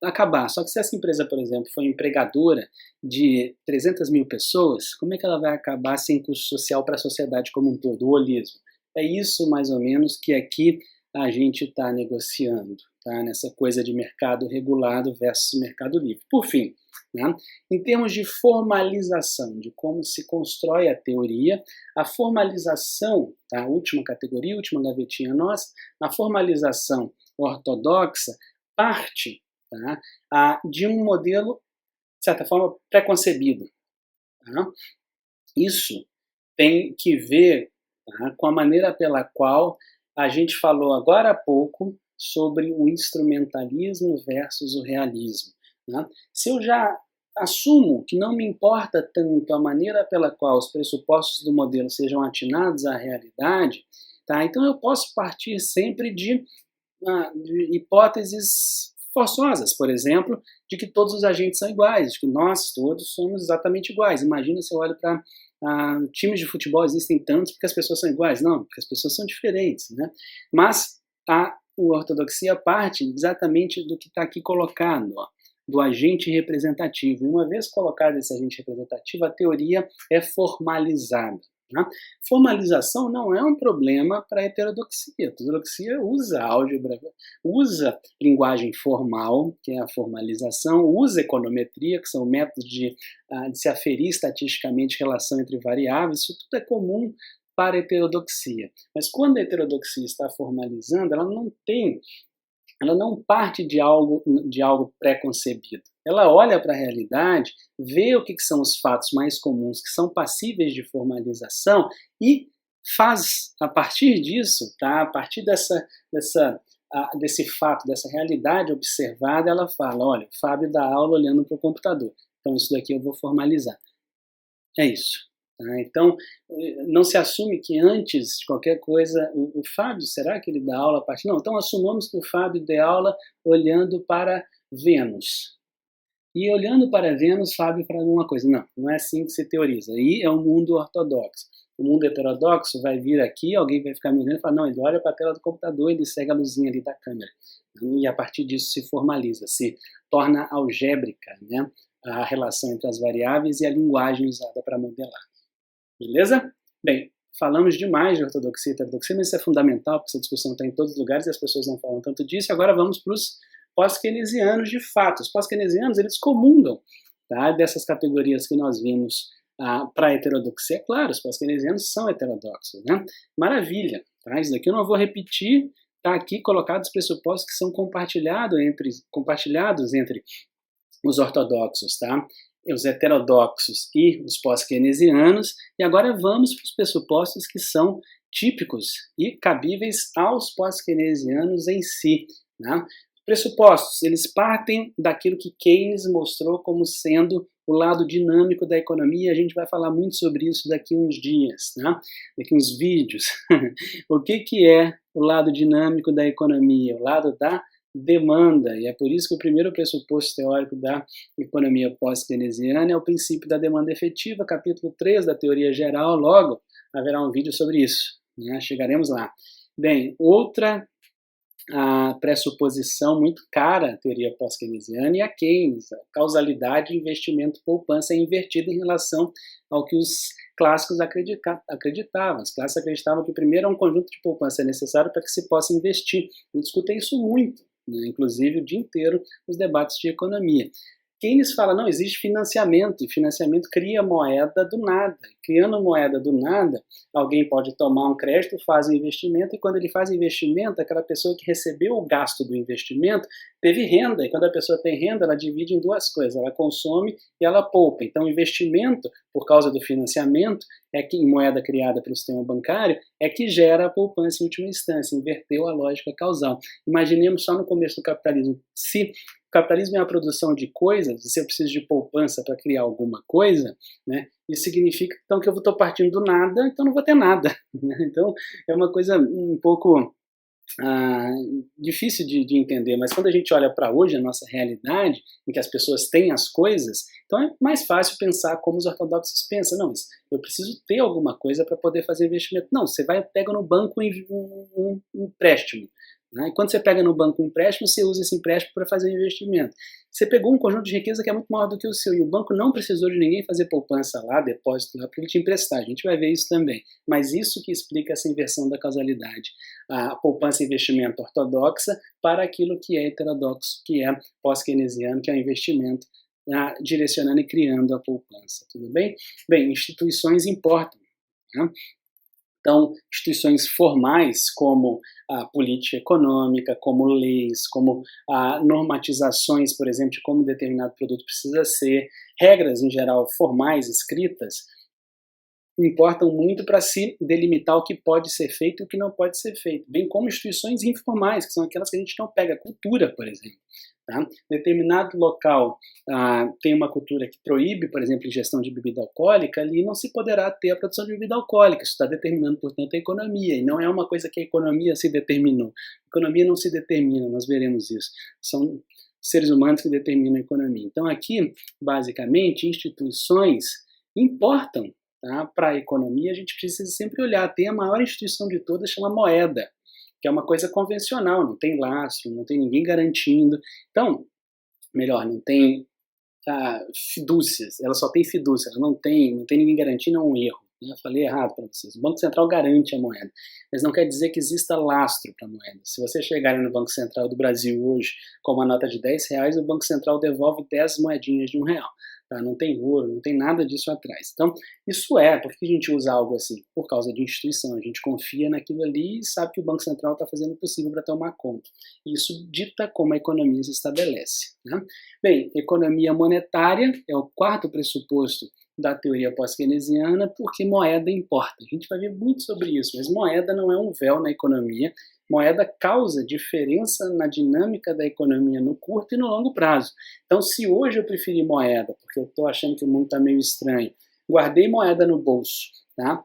acabar. Só que se essa empresa, por exemplo, for empregadora de 300 mil pessoas, como é que ela vai acabar sem custo social para a sociedade como um todo? O holismo. É isso, mais ou menos, que aqui a gente está negociando, tá? Nessa coisa de mercado regulado versus mercado livre. Por fim, né, em termos de formalização, de como se constrói a teoria, a formalização, tá, a última categoria, a última gavetinha nossa, a formalização ortodoxa parte, tá, de um modelo, de certa forma, pré-concebido. Tá? Isso tem que ver, tá, com a maneira pela qual a gente falou agora há pouco sobre o instrumentalismo versus o realismo. Né? Se eu já assumo que não me importa tanto a maneira pela qual os pressupostos do modelo sejam atinados à realidade, tá? Então eu posso partir sempre de hipóteses forçosas, por exemplo, de que todos os agentes são iguais, de que nós todos somos exatamente iguais. Imagina se eu olho para times de futebol existem tantos porque as pessoas são iguais. Não, porque as pessoas são diferentes. Né? Mas a ortodoxia parte exatamente do que está aqui colocado, ó, do agente representativo. E uma vez colocado esse agente representativo, a teoria é formalizada. Né? Formalização não é um problema para a heterodoxia. A heterodoxia usa álgebra, usa linguagem formal, que é a formalização, usa econometria, que são métodos de se aferir estatisticamente relação entre variáveis. Isso tudo é comum para a heterodoxia. Mas quando a heterodoxia está formalizando, ela não parte de algo pré-concebido. Ela olha para a realidade, vê o que são os fatos mais comuns, que são passíveis de formalização, e faz, a partir disso, tá? A partir desse fato, dessa realidade observada, ela fala, olha, o Fábio dá aula olhando para o computador, então isso daqui eu vou formalizar. É isso. Então, não se assume que antes de qualquer coisa, o Fábio, será que ele dá aula a partir? Não, então assumamos que o Fábio dê aula olhando para Vênus. E olhando para Vênus, Fábio faz alguma coisa. Não, não é assim que se teoriza. Aí é o mundo ortodoxo. O mundo heterodoxo vai vir aqui, alguém vai ficar me olhando e falar, não, ele olha para a tela do computador, ele segue a luzinha ali da câmera. E a partir disso se formaliza, se torna algébrica, né, a relação entre as variáveis e a linguagem usada para modelar. Beleza? Bem, falamos demais de ortodoxia e heterodoxia, mas isso é fundamental, porque essa discussão está em todos os lugares e as pessoas não falam tanto disso. Agora vamos para os pós-keynesianos de fato. Os pós-keynesianos, eles comungam, tá, dessas categorias que nós vimos para a heterodoxia. É claro, os pós-keynesianos são heterodoxos, né? Maravilha, tá? Isso daqui eu não vou repetir, tá aqui colocados os pressupostos que são compartilhados entre os ortodoxos, tá? Os heterodoxos e os pós-keynesianos, e agora vamos para os pressupostos que são típicos e cabíveis aos pós-keynesianos em si. Né? Pressupostos, eles partem daquilo que Keynes mostrou como sendo o lado dinâmico da economia. A gente vai falar muito sobre isso daqui a uns dias, né? Daqui a uns vídeos. O que é o lado dinâmico da economia? O lado da demanda, e é por isso que o primeiro pressuposto teórico da economia pós-keynesiana é o princípio da demanda efetiva, capítulo 3 da teoria geral. Logo haverá um vídeo sobre isso, né? Chegaremos lá. Bem, outra a pressuposição muito cara à teoria pós-keynesiana e a Keynes. A causalidade investimento-poupança é invertida em relação ao que os clássicos acreditavam. Os clássicos acreditavam que primeiro um conjunto de poupança é necessário para que se possa investir. Eu discutei isso muito, né? Inclusive o dia inteiro nos debates de economia. Keynes fala, não, existe financiamento, e financiamento cria moeda do nada. Criando moeda do nada, alguém pode tomar um crédito, faz um investimento, e quando ele faz investimento, aquela pessoa que recebeu o gasto do investimento teve renda, e quando a pessoa tem renda, ela divide em duas coisas, ela consome e ela poupa. Então, o investimento, por causa do financiamento, é que em moeda criada pelo sistema bancário, é que gera a poupança em última instância, inverteu a lógica causal. Imaginemos só no começo do capitalismo, se o capitalismo é a produção de coisas, e se eu preciso de poupança para criar alguma coisa, né, isso significa então, que eu estou partindo do nada, então não vou ter nada. Né? Então é uma coisa um pouco difícil de entender, mas quando a gente olha para hoje, a nossa realidade, em que as pessoas têm as coisas, então é mais fácil pensar como os ortodoxos pensam. Não, mas eu preciso ter alguma coisa para poder fazer investimento. Não, você pega no banco um empréstimo. Né? E quando você pega no banco um empréstimo, você usa esse empréstimo para fazer um investimento. Você pegou um conjunto de riqueza que é muito maior do que o seu, e o banco não precisou de ninguém fazer poupança lá, depósito lá, para ele te emprestar. A gente vai ver isso também. Mas isso que explica essa inversão da causalidade. A poupança e investimento ortodoxa para aquilo que é heterodoxo, que é pós-keynesiano, que é o investimento direcionando e criando a poupança. Tudo bem? Bem, instituições importam. Né? Então, instituições formais como a política econômica, como leis, como normatizações, por exemplo, de como determinado produto precisa ser, regras em geral formais, escritas, importam muito para se delimitar o que pode ser feito e o que não pode ser feito, bem como instituições informais, que são aquelas que a gente não pega, cultura, por exemplo. Tá? Determinado local tem uma cultura que proíbe, por exemplo, ingestão de bebida alcoólica, ali não se poderá ter a produção de bebida alcoólica. Isso está determinando, portanto, a economia, e não é uma coisa que a economia se determinou. A economia não se determina, nós veremos isso. São seres humanos que determinam a economia. Então, aqui, basicamente, instituições importam. Tá? Para a economia, a gente precisa sempre olhar. Tem a maior instituição de todas, chama moeda, que é uma coisa convencional, não tem lastro, não tem ninguém garantindo. Então, melhor, não tem fidúcias, ela só tem fidúcia, ela não tem ninguém garantindo, é um erro. Eu falei errado para vocês. O Banco Central garante a moeda, mas não quer dizer que exista lastro para a moeda. Se você chegar no Banco Central do Brasil hoje com uma nota de R$10, o Banco Central devolve 10 moedinhas de R$1. Tá? Não tem ouro, não tem nada disso atrás. Então, isso por que a gente usa algo assim? Por causa de instituição. A gente confia naquilo ali e sabe que o Banco Central está fazendo o possível para tomar conta. Isso dita como a economia se estabelece. Né? Bem, economia monetária é o quarto pressuposto da teoria pós-keynesiana, porque moeda importa. A gente vai ver muito sobre isso, mas moeda não é um véu na economia. Moeda causa diferença na dinâmica da economia no curto e no longo prazo. Então, se hoje eu preferir moeda, porque eu estou achando que o mundo está meio estranho, guardei moeda no bolso, tá?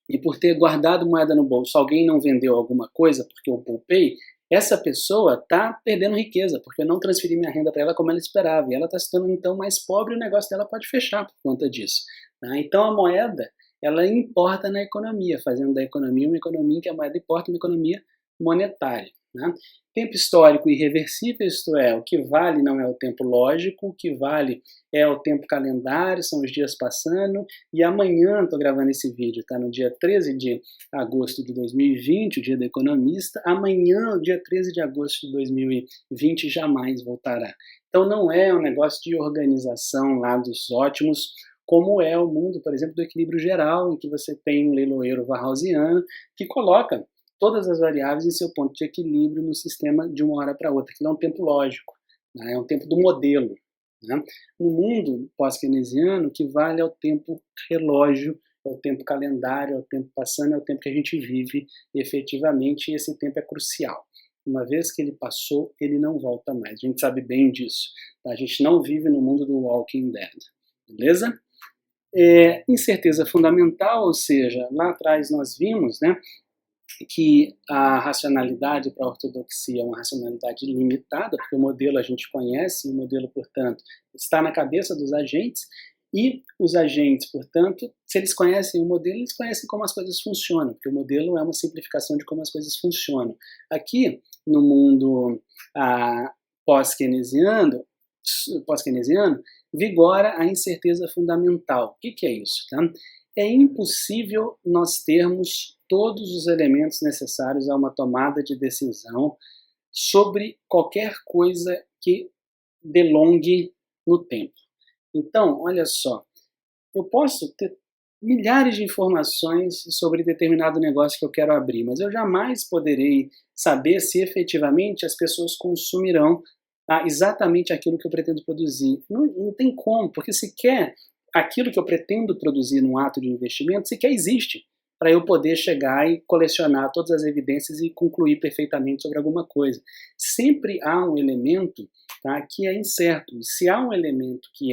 E por ter guardado moeda no bolso, alguém não vendeu alguma coisa porque eu poupei, essa pessoa está perdendo riqueza, porque eu não transferi minha renda para ela como ela esperava, e ela está se tornando então mais pobre e o negócio dela pode fechar por conta disso. Tá? Então a moeda, ela importa na economia, fazendo da economia uma economia em que a moeda importa, uma economia monetária. Né? Tempo histórico irreversível, isto é, o que vale não é o tempo lógico, o que vale é o tempo calendário, são os dias passando, e amanhã, estou gravando esse vídeo, está no dia 13 de agosto de 2020, o dia do economista, amanhã, dia 13 de agosto de 2020, jamais voltará. Então não é um negócio de organização lá dos ótimos, como é o mundo, por exemplo, do equilíbrio geral, em que você tem um leiloeiro warhausiano que coloca todas as variáveis em seu ponto de equilíbrio no sistema de uma hora para outra, que não é um tempo lógico, né? É um tempo do modelo. Né? No mundo pós-keynesiano, o que vale é o tempo relógio, é o tempo calendário, é o tempo passando, é o tempo que a gente vive efetivamente, e esse tempo é crucial. Uma vez que ele passou, ele não volta mais. A gente sabe bem disso. Tá? A gente não vive no mundo do Walking Dead. Beleza? Incerteza fundamental, ou seja, lá atrás nós vimos, né, que a racionalidade para a ortodoxia é uma racionalidade limitada, porque o modelo a gente conhece, e o modelo, portanto, está na cabeça dos agentes, E os agentes, portanto, se eles conhecem o modelo, eles conhecem como as coisas funcionam, porque o modelo é uma simplificação de como as coisas funcionam. Aqui, no mundo pós-keynesiano, vigora a incerteza fundamental. O que é isso? Tá? É impossível nós termos todos os elementos necessários a uma tomada de decisão sobre qualquer coisa que delongue no tempo. Então, olha só, eu posso ter milhares de informações sobre determinado negócio que eu quero abrir, mas eu jamais poderei saber se efetivamente as pessoas consumirão exatamente aquilo que eu pretendo produzir. Não tem como, porque sequer aquilo que eu pretendo produzir num ato de investimento sequer existe para eu poder chegar e colecionar todas as evidências e concluir perfeitamente sobre alguma coisa. Sempre há um elemento, tá, que é incerto. E se há um elemento que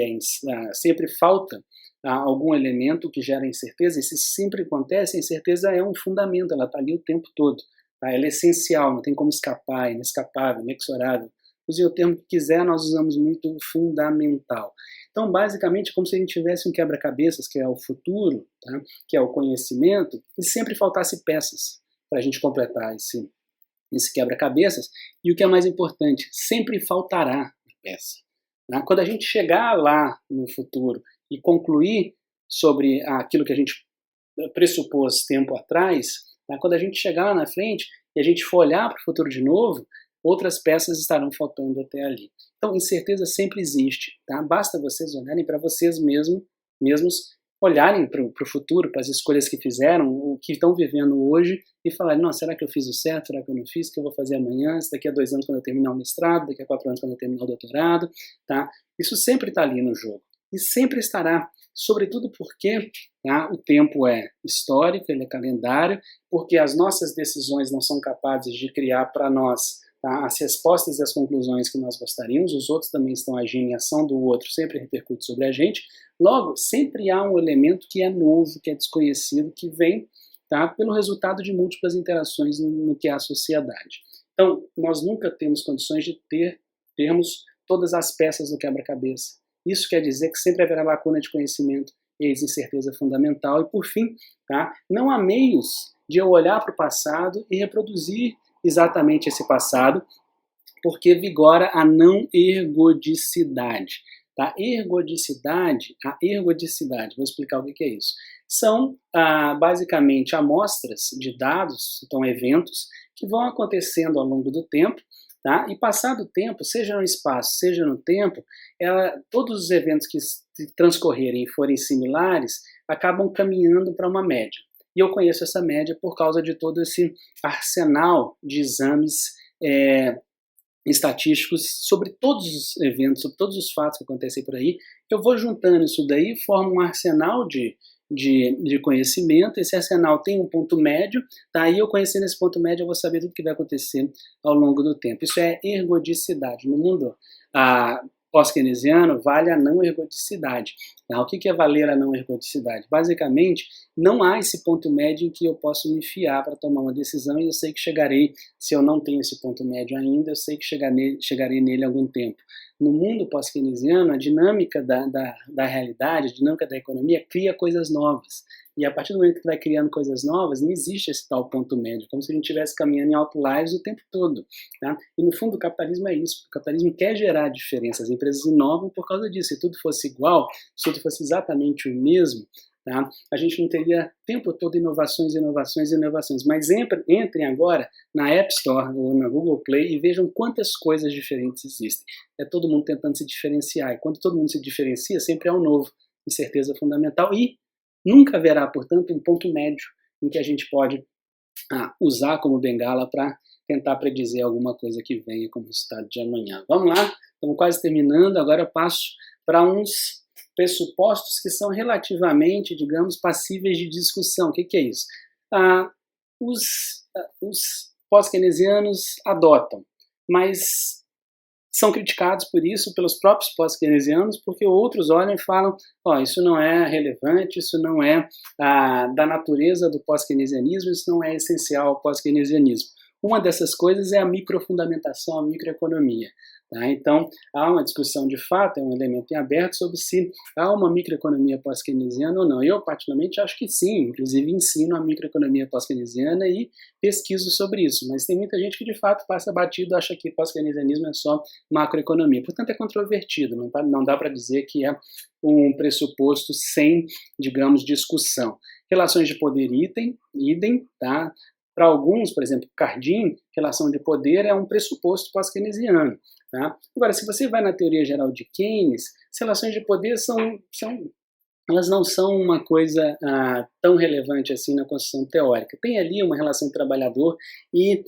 sempre falta algum elemento que gera incerteza, e se sempre acontece, a incerteza é um fundamento, ela está ali o tempo todo. Tá? Ela é essencial, não tem como escapar, é inescapável, inexorável. Use o termo que quiser, nós usamos muito fundamental. Então, basicamente, como se a gente tivesse um quebra-cabeças, que é o futuro, tá? Que é o conhecimento, e sempre faltasse peças para a gente completar esse quebra-cabeças. E o que é mais importante, sempre faltará peça. Tá? Quando a gente chegar lá no futuro e concluir sobre aquilo que a gente pressupôs tempo atrás, tá? Quando a gente chegar lá na frente e a gente for olhar para o futuro de novo, outras peças estarão faltando até ali. Então, incerteza sempre existe. Tá? Basta vocês olharem para vocês mesmos, olharem para o futuro, para as escolhas que fizeram, o que estão vivendo hoje, e falarem, não, será que eu fiz o certo? Será que eu não fiz? O que eu vou fazer amanhã? Daqui a 2 anos quando eu terminar o mestrado? Daqui a 4 anos quando eu terminar o doutorado? Tá? Isso sempre está ali no jogo. E sempre estará. Sobretudo porque o tempo é histórico, ele é calendário, porque as nossas decisões não são capazes de criar para nós as respostas e as conclusões que nós gostaríamos, os outros também estão agindo em ação do outro, sempre repercute sobre a gente. Logo, sempre há um elemento que é novo, que é desconhecido, que vem pelo resultado de múltiplas interações no que é a sociedade. Então, nós nunca temos condições de termos todas as peças do quebra-cabeça. Isso quer dizer que sempre haverá lacuna de conhecimento, eis incerteza fundamental. E, por fim, não há meios de eu olhar para o passado e reproduzir exatamente esse passado, porque vigora a não ergodicidade. A ergodicidade, vou explicar o que é isso. São basicamente amostras de dados, então eventos, que vão acontecendo ao longo do tempo, tá? E passado o tempo, seja no espaço, seja no tempo, todos os eventos que transcorrerem e forem similares, acabam caminhando para uma média. E eu conheço essa média por causa de todo esse arsenal de exames estatísticos sobre todos os eventos, sobre todos os fatos que acontecem por aí. Eu vou juntando isso daí, formo um arsenal de conhecimento. Esse arsenal tem um ponto médio, daí eu conhecendo esse ponto médio eu vou saber tudo que vai acontecer ao longo do tempo. Isso é ergodicidade. No mundo pós-keynesiano, vale a não ergodicidade. O que é valer a não ergodicidade? Basicamente, não há esse ponto médio em que eu posso me fiar para tomar uma decisão e eu sei que chegarei, se eu não tenho esse ponto médio ainda, eu sei que chegarei nele há algum tempo. No mundo pós-keynesiano, a dinâmica da realidade, a dinâmica da economia cria coisas novas. E a partir do momento que vai criando coisas novas, não existe esse tal ponto médio, como se a gente estivesse caminhando em outliers o tempo todo. Tá? E no fundo o capitalismo é isso. O capitalismo quer gerar diferenças. As empresas inovam por causa disso. Se tudo fosse igual, se tudo fosse exatamente o mesmo, tá? A gente não teria o tempo todo inovações. Mas entrem agora na App Store ou na Google Play e vejam quantas coisas diferentes existem. É todo mundo tentando se diferenciar. E quando todo mundo se diferencia, sempre há um novo, incerteza fundamental. E nunca haverá, portanto, um ponto médio em que a gente pode usar como bengala para tentar predizer alguma coisa que venha como resultado de amanhã. Vamos lá, estamos quase terminando. Agora eu passo para uns pressupostos que são relativamente, digamos, passíveis de discussão. O que é isso? Os pós-keynesianos adotam, mas são criticados por isso pelos próprios pós-keynesianos, porque outros olham e falam, isso não é relevante, isso não é da natureza do pós-keynesianismo, isso não é essencial ao pós-keynesianismo. Uma dessas coisas é a microfundamentação, a microeconomia. Tá? Então, há uma discussão de fato, é um elemento em aberto, sobre se há uma microeconomia pós-keynesiana ou não. Eu, particularmente, acho que sim, inclusive ensino a microeconomia pós-keynesiana e pesquiso sobre isso, mas tem muita gente que, de fato, passa batido, acha que pós-keynesianismo é só macroeconomia. Portanto, é controvertido, não dá para dizer que é um pressuposto sem, digamos, discussão. Relações de poder idem, tá? Para alguns, por exemplo, Cardin, relação de poder é um pressuposto pós-keynesiano. Tá? Agora, se você vai na teoria geral de Keynes, as relações de poder elas não são uma coisa tão relevante assim na construção teórica. Tem ali uma relação entre trabalhador e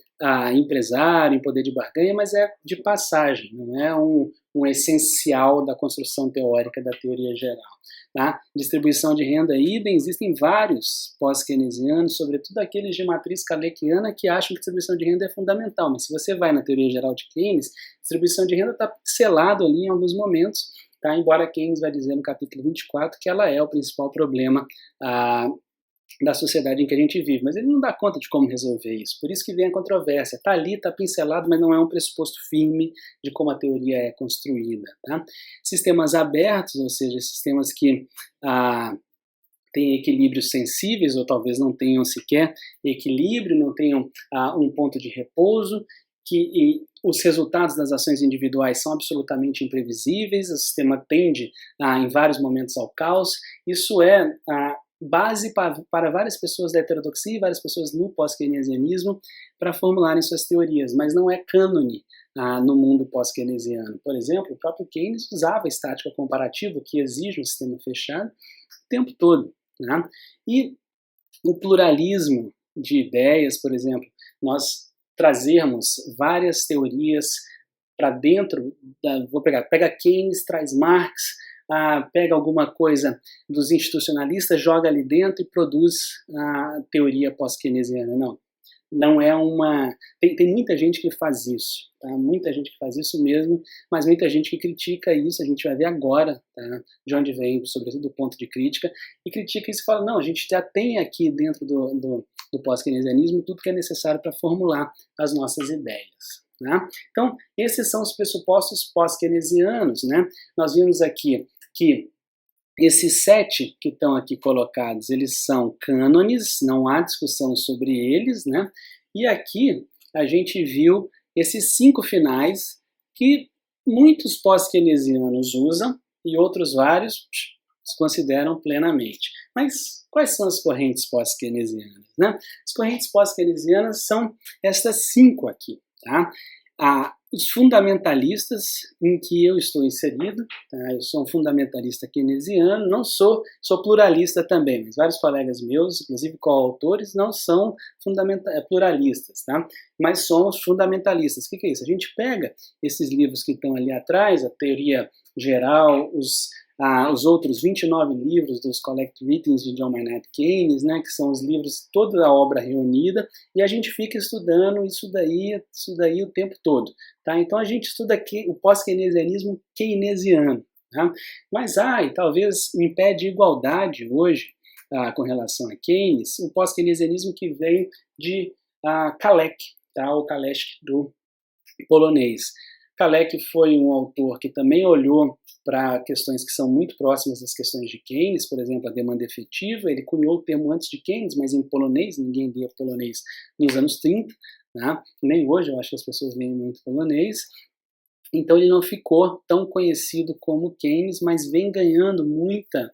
empresário, em poder de barganha, mas é de passagem, não é um essencial da construção teórica da teoria geral. Tá? Distribuição de renda idem, existem vários pós-keynesianos, sobretudo aqueles de matriz kalekiana, que acham que distribuição de renda é fundamental, mas se você vai na teoria geral de Keynes, distribuição de renda está pincelado ali em alguns momentos, tá? Embora Keynes vai dizer no capítulo 24 que ela é o principal problema da sociedade em que a gente vive, mas ele não dá conta de como resolver isso, por isso que vem a controvérsia. Está ali, está pincelado, mas não é um pressuposto firme de como a teoria é construída. Tá? Sistemas abertos, ou seja, sistemas que têm equilíbrios sensíveis, ou talvez não tenham sequer equilíbrio, não tenham um ponto de repouso, que os resultados das ações individuais são absolutamente imprevisíveis, o sistema tende em vários momentos ao caos. Isso é base para várias pessoas da heterodoxia e várias pessoas no pós-keynesianismo para formularem suas teorias, mas não é cânone no mundo pós-keynesiano. Por exemplo, o próprio Keynes usava a estática comparativa, que exige um sistema fechado, o tempo todo. Né? E o pluralismo de ideias, por exemplo, nós trazermos várias teorias para dentro, pega Keynes, traz Marx, pega alguma coisa dos institucionalistas, joga ali dentro e produz a teoria pós-keynesiana. Não é uma... Tem muita gente que faz isso, tá? Muita gente que faz isso mesmo, mas muita gente que critica isso, a gente vai ver agora, tá? De onde vem, sobretudo, o ponto de crítica, e critica isso e fala, não, a gente já tem aqui dentro do pós-keynesianismo tudo que é necessário para formular as nossas ideias. Né? Então, esses são os pressupostos pós-keynesianos. Né? Nós vimos aqui que esses 7 que estão aqui colocados, eles são cânones, não há discussão sobre eles, né? E aqui a gente viu esses 5 finais que muitos pós-keynesianos usam e outros vários consideram plenamente. Mas quais são as correntes pós-keynesianas? Né? As correntes pós-keynesianas são estas 5 aqui. Tá? Os fundamentalistas, em que eu estou inserido, tá? Eu sou um fundamentalista keynesiano, não sou pluralista também, mas vários colegas meus, inclusive coautores, não são pluralistas, tá? Mas somos fundamentalistas. O que é isso? A gente pega esses livros que estão ali atrás, a teoria geral, os outros 29 livros dos Collect Readings de John Maynard Keynes, né, que são os livros, toda a obra reunida, e a gente fica estudando isso daí o tempo todo. Tá? Então a gente estuda aqui o pós-keynesianismo keynesiano. Tá? Mas e talvez em pé de igualdade hoje, com relação a Keynes, o pós-keynesianismo que vem de Kalec, tá? O Kalesch do polonês. Kalec foi um autor que também olhou para questões que são muito próximas das questões de Keynes, por exemplo, a demanda efetiva. Ele cunhou o termo antes de Keynes, mas em polonês, ninguém lia polonês nos anos 30, né? Nem hoje eu acho que as pessoas leem muito polonês. Então ele não ficou tão conhecido como Keynes, mas vem ganhando muita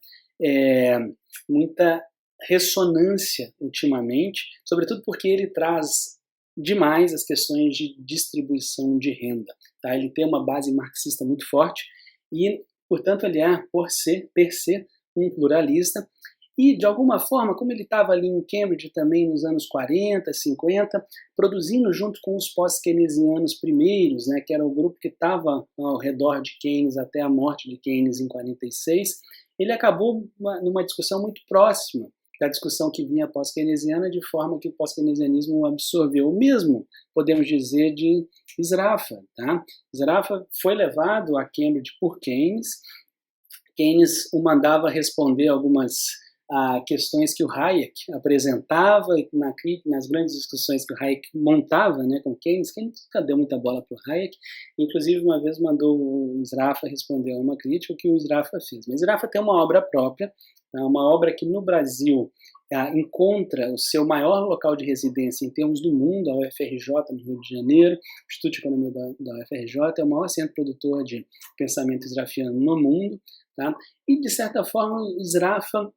ressonância ultimamente, sobretudo porque ele traz demais as questões de distribuição de renda. Tá? Ele tem uma base marxista muito forte e, portanto, ele é, per se, um pluralista. E, de alguma forma, como ele estava ali em Cambridge também nos anos 40, 50, produzindo junto com os pós-keynesianos primeiros, né, que era o grupo que estava ao redor de Keynes até a morte de Keynes em 46, ele acabou numa discussão muito próxima da discussão que vinha pós-keynesiana, de forma que o pós-keynesianismo absorveu. O mesmo, podemos dizer, de Sraffa. Tá? Sraffa foi levado a Cambridge por Keynes. Keynes o mandava responder algumas questões que o Hayek apresentava, e nas grandes discussões que o Hayek montava, né, com Keynes. Keynes nunca deu muita bola para o Hayek, inclusive uma vez mandou o Sraffa responder a uma crítica, o que o Sraffa fez. Mas o Sraffa tem uma obra própria, uma obra que no Brasil encontra o seu maior local de residência em termos do mundo, a UFRJ, no Rio de Janeiro. O Instituto de Economia da UFRJ é o maior centro produtor de pensamento sraffiano no mundo. Tá? E, de certa forma, o Sraffa,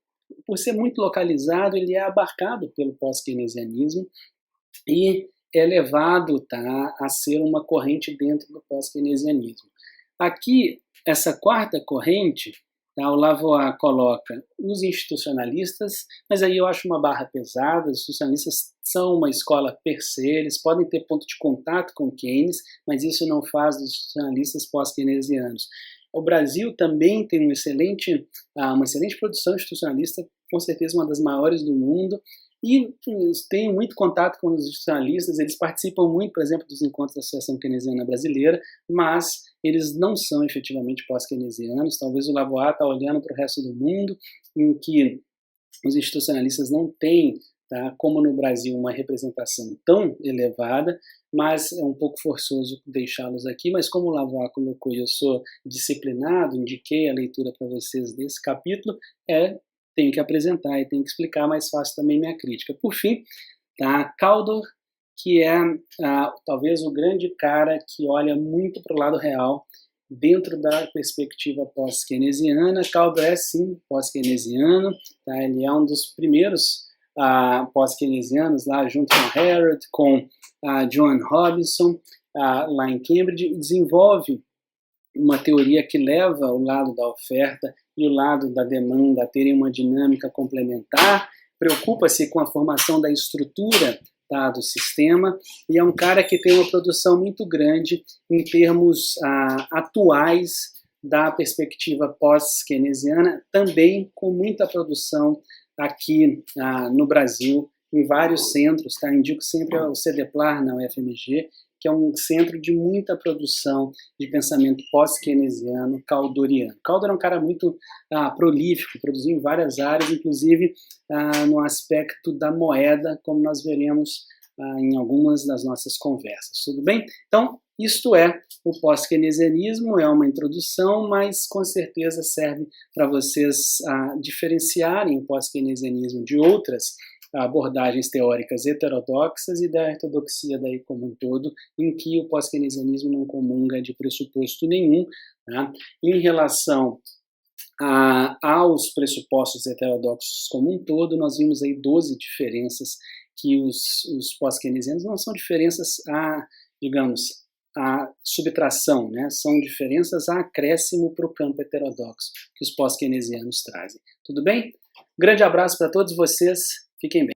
por ser muito localizado, ele é abarcado pelo pós-keynesianismo e é levado, tá, a ser uma corrente dentro do pós-keynesianismo. Aqui, essa quarta corrente, tá, o Lavoie coloca os institucionalistas, mas aí eu acho uma barra pesada. Os institucionalistas são uma escola per se, eles podem ter ponto de contato com Keynes, mas isso não faz dos institucionalistas pós-keynesianos. O Brasil também tem uma excelente produção institucionalista, com certeza uma das maiores do mundo, e tem muito contato com os institucionalistas. Eles participam muito, por exemplo, dos encontros da Associação Keynesiana Brasileira, mas eles não são efetivamente pós-keynesianos. Talvez o Lavoie está olhando para o resto do mundo, em que os institucionalistas não têm, tá, como no Brasil, uma representação tão elevada, mas é um pouco forçoso deixá-los aqui. Mas como o Lavoie colocou, e eu sou disciplinado, indiquei a leitura para vocês desse capítulo, tenho que apresentar e tenho que explicar, mas faço também minha crítica. Por fim, tá, Caldor, que é talvez o grande cara que olha muito para o lado real dentro da perspectiva pós-keynesiana. Caldor é sim pós-keynesiano, tá? Ele é um dos primeiros pós-keynesianos, lá junto com Harrod, com John Robinson, lá em Cambridge, desenvolve uma teoria que leva o lado da oferta e o lado da demanda a terem uma dinâmica complementar, preocupa-se com a formação da estrutura, tá, do sistema, e é um cara que tem uma produção muito grande em termos atuais da perspectiva pós-keynesiana, também com muita produção aqui no Brasil, em vários centros. Tá? Indico sempre o CEDEPLAR na UFMG, que é um centro de muita produção de pensamento pós-keynesiano, caldoriano. Caldor é um cara muito prolífico, produziu em várias áreas, inclusive no aspecto da moeda, como nós veremos em algumas das nossas conversas. Tudo bem? Então, isto é o pós-keynesianismo, é uma introdução, mas com certeza serve para vocês diferenciarem o pós-keynesianismo de outras abordagens teóricas heterodoxas e da ortodoxia daí como um todo, em que o pós-keynesianismo não comunga de pressuposto nenhum. Tá? Em relação aos pressupostos heterodoxos como um todo, nós vimos aí 12 diferenças que os pós-keynesianos não são diferenças digamos, a subtração, né? São diferenças a acréscimo para o campo heterodoxo que os pós-keynesianos trazem. Tudo bem? Grande abraço para todos vocês. Fiquem bem.